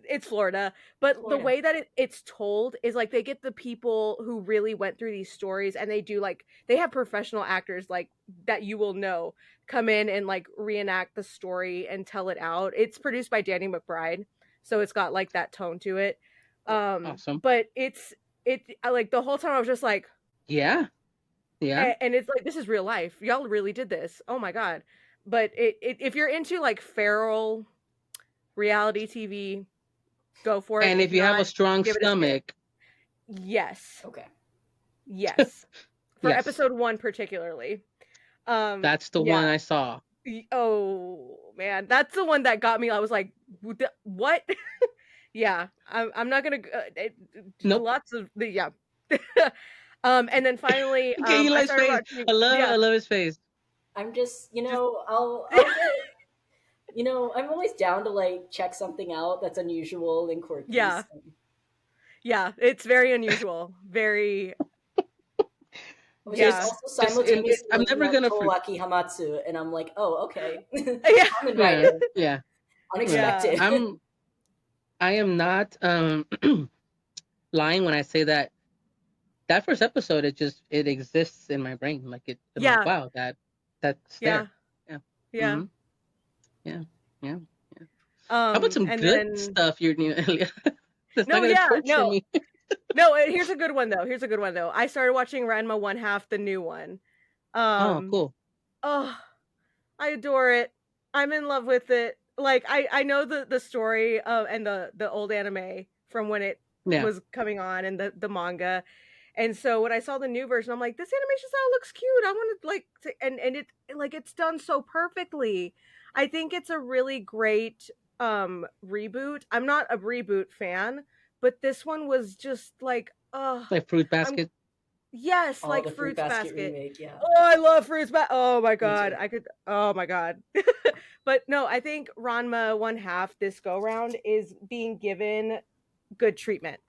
[SPEAKER 2] It's Florida, but the
[SPEAKER 5] Florida.
[SPEAKER 2] way that it's told is like they get the people who really went through these stories, and they do like they have professional actors like that you will know come in and like reenact the story and tell it out. It's produced by Danny McBride, so it's got like that tone to it.
[SPEAKER 1] Awesome.
[SPEAKER 2] But it like the whole time I was just like,
[SPEAKER 1] Yeah. Yeah.
[SPEAKER 2] And it's like, this is real life. Y'all really did this. Oh my god. But if you're into like feral reality TV, go for it.
[SPEAKER 1] And
[SPEAKER 2] If
[SPEAKER 1] if you have
[SPEAKER 2] not,
[SPEAKER 1] a strong
[SPEAKER 2] give it a skip.
[SPEAKER 1] stomach,
[SPEAKER 2] Yes.
[SPEAKER 5] Okay.
[SPEAKER 2] Yes. For
[SPEAKER 1] yes,
[SPEAKER 2] episode 1 particularly.
[SPEAKER 1] that's the one
[SPEAKER 2] Yeah.
[SPEAKER 1] I saw.
[SPEAKER 2] Oh man, that's the one that got me. I was like, what? Yeah, I'm not gonna.
[SPEAKER 1] Nope.
[SPEAKER 2] Lots of the yeah. And then finally,
[SPEAKER 1] Okay,
[SPEAKER 2] I
[SPEAKER 1] Eli's
[SPEAKER 2] started
[SPEAKER 1] face.
[SPEAKER 2] watching.
[SPEAKER 1] I
[SPEAKER 2] Yeah,
[SPEAKER 1] love his face.
[SPEAKER 5] I'm just,
[SPEAKER 2] just
[SPEAKER 5] I'll get, I'm always down to like check something out that's unusual and quirky.
[SPEAKER 2] yeah, yeah. It's very unusual. Very
[SPEAKER 5] I was just
[SPEAKER 2] yeah,
[SPEAKER 5] also
[SPEAKER 1] It's
[SPEAKER 5] simultaneously
[SPEAKER 1] I'm
[SPEAKER 5] looking
[SPEAKER 1] never
[SPEAKER 5] up
[SPEAKER 1] gonna
[SPEAKER 5] Towaki Hamatsu, and I'm like, oh, okay.
[SPEAKER 2] yeah,
[SPEAKER 5] I'm
[SPEAKER 1] yeah,
[SPEAKER 5] invited.
[SPEAKER 1] yeah, yeah.
[SPEAKER 2] yeah,
[SPEAKER 5] Unexpected.
[SPEAKER 1] I am not lying when I say that that first episode it exists in my brain. Like I'm like,
[SPEAKER 2] yeah,
[SPEAKER 1] wow, that's
[SPEAKER 2] yeah,
[SPEAKER 1] there. Yeah.
[SPEAKER 2] yeah.
[SPEAKER 1] Mm-hmm. Yeah. Yeah. Yeah. How about some
[SPEAKER 2] And
[SPEAKER 1] good
[SPEAKER 2] then
[SPEAKER 1] stuff you're that's not
[SPEAKER 2] no,
[SPEAKER 1] gonna
[SPEAKER 2] yeah,
[SPEAKER 1] torture
[SPEAKER 2] no,
[SPEAKER 1] me.
[SPEAKER 2] no. Here's a good one though. Here's a good one though. I started watching Ranma One Half, the new one.
[SPEAKER 1] Oh,
[SPEAKER 2] Um,
[SPEAKER 1] cool.
[SPEAKER 2] oh, I adore it. I'm in love with it. Like I know the story and the old anime from when it
[SPEAKER 1] Yeah.
[SPEAKER 2] was coming on and the manga. And so when I saw the new version, I'm like, this animation style looks cute. I want to like and it like it's done so perfectly. I think it's a really great reboot. I'm not a reboot fan, but this one was just like,
[SPEAKER 1] Like Fruit
[SPEAKER 2] I'm
[SPEAKER 1] Basket.
[SPEAKER 2] yes,
[SPEAKER 5] Oh,
[SPEAKER 2] like
[SPEAKER 5] the Fruit
[SPEAKER 2] Fruits
[SPEAKER 5] Basket
[SPEAKER 2] Basket.
[SPEAKER 5] remake, yeah.
[SPEAKER 2] Oh, I love Fruits Basket. Oh my
[SPEAKER 5] Me
[SPEAKER 2] god,
[SPEAKER 5] too.
[SPEAKER 2] I could. Oh my god. But no, I think Ranma One Half this go round is being given good treatment.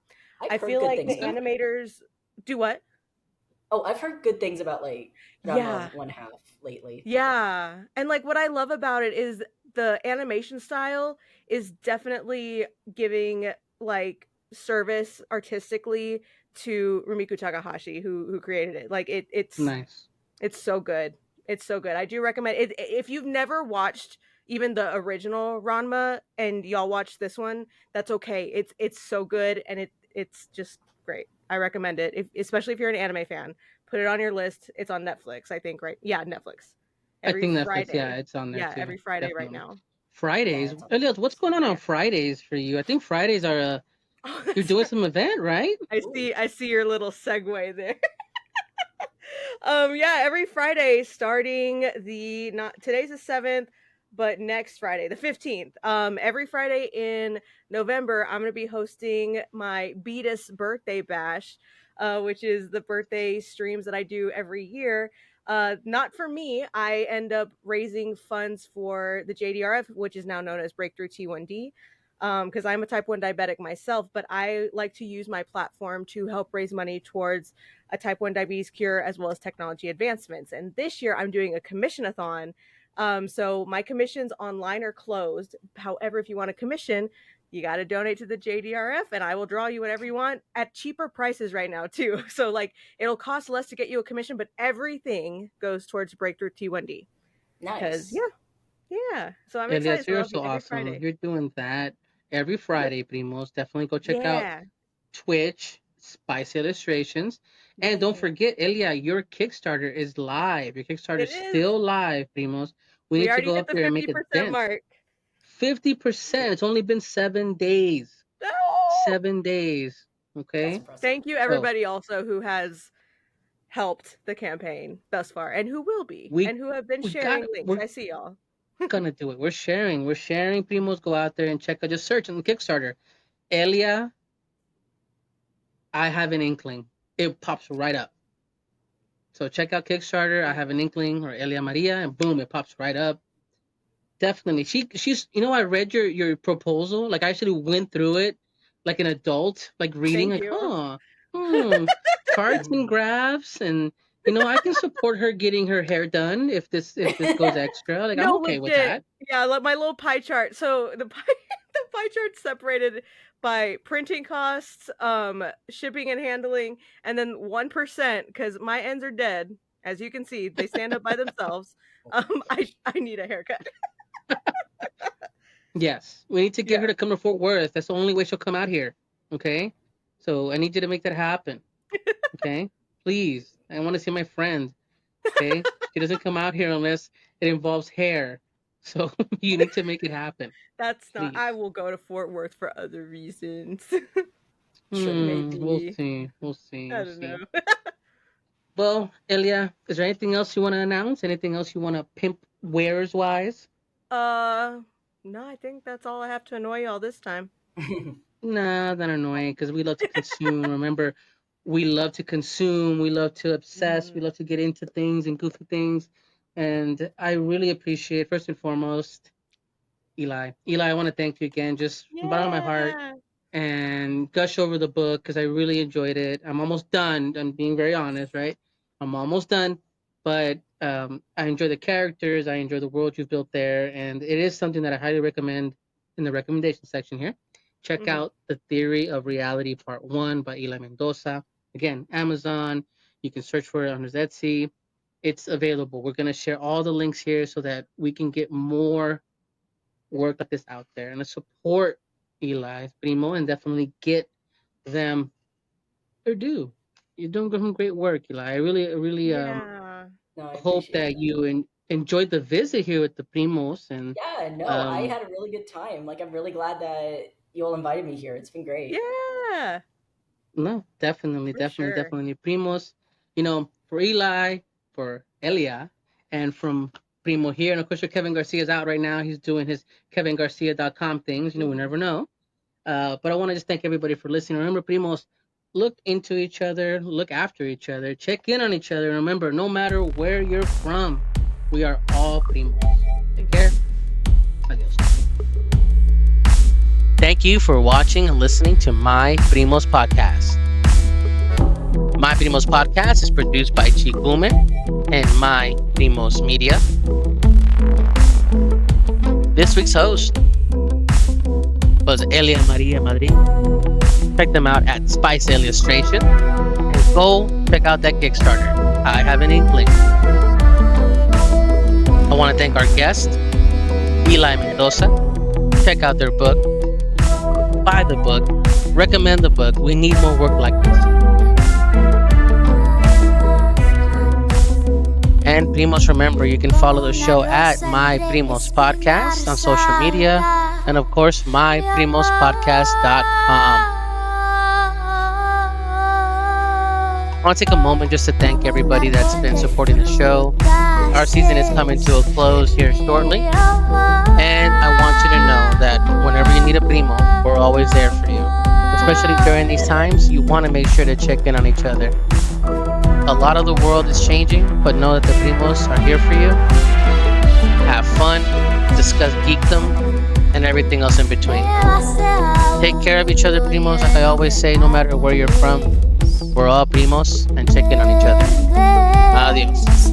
[SPEAKER 5] I've
[SPEAKER 2] I
[SPEAKER 5] heard
[SPEAKER 2] feel
[SPEAKER 5] good
[SPEAKER 2] like
[SPEAKER 5] things
[SPEAKER 2] the
[SPEAKER 5] about it.
[SPEAKER 2] animators do what?
[SPEAKER 5] Oh, I've heard good things about like
[SPEAKER 2] Yeah,
[SPEAKER 5] Ranma One Half lately.
[SPEAKER 2] yeah. And like what I love about it is the animation style is definitely giving like service artistically to Rumiko Takahashi who created it. Like
[SPEAKER 1] Nice.
[SPEAKER 2] it's so good. It's so good. I do recommend it. If you've never watched even the original Ranma and y'all watch this one, that's okay. It's so good and it's just great. I recommend it. Especially if you're an anime fan, put it on your list. It's on Netflix, I think, right? Yeah, Netflix.
[SPEAKER 1] I
[SPEAKER 2] Every
[SPEAKER 1] think Netflix, yeah,
[SPEAKER 2] Friday.
[SPEAKER 1] it's on there
[SPEAKER 2] Yeah,
[SPEAKER 1] too.
[SPEAKER 2] every Friday right
[SPEAKER 1] Definitely.
[SPEAKER 2] now.
[SPEAKER 5] Yeah,
[SPEAKER 1] Fridays.
[SPEAKER 5] it's on
[SPEAKER 1] Elias, what's
[SPEAKER 5] Netflix.
[SPEAKER 1] going on
[SPEAKER 2] Yeah.
[SPEAKER 1] Fridays for you? I think Fridays are
[SPEAKER 2] Oh,
[SPEAKER 1] you're
[SPEAKER 2] that's
[SPEAKER 1] doing
[SPEAKER 2] right.
[SPEAKER 1] some event, right?
[SPEAKER 5] Ooh.
[SPEAKER 2] I see your little segue there. Yeah, every Friday starting the not today's the 7th, but next Friday, the 15th. Every Friday in November, I'm gonna be hosting my Beatus birthday bash, which is the birthday streams that I do every year. Not for me. I end up raising funds for the JDRF, which is now known as Breakthrough T1D. Because I'm a type 1 diabetic myself, but I like to use my platform to help raise money towards a type 1 diabetes cure as well as technology advancements. And this year I'm doing a commission-a-thon. So my commissions online are closed. However, if you want a commission, you got to donate to the JDRF and I will draw you whatever you want at cheaper prices right now too. So like it'll cost less to get you a commission, but everything goes towards Breakthrough T1D. Because
[SPEAKER 5] Nice.
[SPEAKER 2] yeah. So I'm excited.
[SPEAKER 1] Elias,
[SPEAKER 2] So
[SPEAKER 1] you're
[SPEAKER 2] that'll be
[SPEAKER 1] so
[SPEAKER 2] every
[SPEAKER 1] awesome.
[SPEAKER 2] Friday.
[SPEAKER 1] You're doing that every Friday, primos. Definitely go check out
[SPEAKER 2] Yeah.
[SPEAKER 1] Twitch, Spice Illustrations. And don't
[SPEAKER 2] Yeah.
[SPEAKER 1] forget, Elia, your Kickstarter is live. Your Kickstarter
[SPEAKER 2] It
[SPEAKER 1] is
[SPEAKER 2] is.
[SPEAKER 1] still live, primos. We
[SPEAKER 2] We
[SPEAKER 1] need to
[SPEAKER 2] already
[SPEAKER 1] go
[SPEAKER 2] hit
[SPEAKER 1] up
[SPEAKER 2] the
[SPEAKER 1] there and make a
[SPEAKER 2] 50%
[SPEAKER 1] dent.
[SPEAKER 2] mark.
[SPEAKER 1] 50%. It's only been 7 days.
[SPEAKER 2] Oh!
[SPEAKER 1] 7 days.
[SPEAKER 5] That's
[SPEAKER 1] Okay.
[SPEAKER 5] impressive.
[SPEAKER 2] Thank you,
[SPEAKER 1] So
[SPEAKER 2] everybody, also who has helped the campaign thus far, and who will be,
[SPEAKER 1] we
[SPEAKER 2] and who have been
[SPEAKER 1] we got
[SPEAKER 2] sharing links.
[SPEAKER 1] we're
[SPEAKER 2] I see y'all.
[SPEAKER 1] gonna do it. We're sharing. We're sharing. Primos, go out there and check out. Just search on the Kickstarter. Elia, I have an inkling. It pops right up. So check out Kickstarter. I have an inkling or Elia Maria, and boom, it pops right up. Definitely. She's I read your proposal. Like I actually went through it like an adult, like reading,
[SPEAKER 2] Thank
[SPEAKER 1] like,
[SPEAKER 2] you.
[SPEAKER 1] hmm, charts and graphs, and I can support her getting her hair done if this goes extra. Like I'm
[SPEAKER 2] No,
[SPEAKER 1] okay with
[SPEAKER 2] legit.
[SPEAKER 1] that.
[SPEAKER 2] Yeah, like my little pie chart. So the pie the pie chart's separated by printing costs, shipping and handling, and then 1% because my ends are dead. As you can see, they stand up by themselves. I need a haircut.
[SPEAKER 1] Yes, we need to get
[SPEAKER 2] Yeah.
[SPEAKER 1] her to come to Fort Worth. That's the only way she'll come out here. Okay, so I need you to make that happen. Okay. Please, I want to see my friend. Okay, she doesn't come out here unless it involves hair. So you need to make it happen,
[SPEAKER 2] That's not.
[SPEAKER 1] please.
[SPEAKER 2] I will go to Fort Worth for other reasons.
[SPEAKER 5] Sure.
[SPEAKER 1] We'll
[SPEAKER 2] Maybe.
[SPEAKER 1] see. We'll see.
[SPEAKER 2] I
[SPEAKER 1] We'll
[SPEAKER 2] don't know.
[SPEAKER 1] see. Well, Elia, is there anything else you want to announce? Anything else you want to pimp wares wise?
[SPEAKER 2] uh, no, I think that's all I have to annoy y'all this time.
[SPEAKER 1] Nah, not annoying because we love to consume. Remember, we love to consume. We love to obsess. We love to get into things and goofy things. And I really appreciate, first and foremost, Eli. Eli, I want to thank you again, just from the bottom of my heart,
[SPEAKER 2] Yeah.
[SPEAKER 1] and gush over the book because I really enjoyed it. I'm almost done. I'm being very honest, right? I'm almost done, but I enjoy the characters. I enjoy the world you've built there, and it is something that I highly recommend in the recommendation section here. Check
[SPEAKER 2] Mhm.
[SPEAKER 1] out The Theory of Reality Part 1 by Eli Mendoza. Again, Amazon. You can search for it on his Etsy. It's available. We're going to share all the links here so that we can get more work like this out there and to support Eli's Primo and definitely get them their due. You're doing some great work, Eli. I really
[SPEAKER 2] Yeah.
[SPEAKER 5] No, I
[SPEAKER 1] hope
[SPEAKER 5] appreciate
[SPEAKER 1] that
[SPEAKER 5] that.
[SPEAKER 1] you enjoyed the visit here with the Primos and
[SPEAKER 5] Yeah, no, I
[SPEAKER 1] um
[SPEAKER 5] had a really good time. Like, I'm really glad that you all invited me here. It's been great.
[SPEAKER 2] Yeah.
[SPEAKER 1] no, definitely,
[SPEAKER 2] For
[SPEAKER 1] definitely,
[SPEAKER 2] sure.
[SPEAKER 1] definitely Primos. You know, for Eli, for Elia, and from Primo here, and of course, your Kevin Garcia's out right now. He's doing his KevinGarcia.com things. You know, we never know. But I want to just thank everybody for listening. Remember, Primos, look into each other, look after each other, check in on each other. And remember, no matter where you're from, we are all Primos. Take care. Adios. Thank you for watching and listening to My Primos Podcast. My Primos Podcast is produced by Chikume and My Primos Media. This week's host was Elia Maria Madrid. Check them out at Spice Illustration and go check out that Kickstarter. I have an inkling. I want to thank our guest, Eli Mendoza. Check out their book. Buy the book. Recommend the book. We need more work like this. And Primos, remember, you can follow the show at My Primos Podcast on social media. And of course, myprimospodcast.com. I want to take a moment just to thank everybody that's been supporting the show. Our season is coming to a close here shortly. And I want you to know that whenever you need a primo, we're always there for you. Especially during these times, you want to make sure to check in on each other. A lot of the world is changing, but know that the primos are here for you. Have fun, discuss geekdom, and everything else in between. Take care of each other, primos. Like I always say, no matter where you're from, we're all primos, and check in on each other. Adios.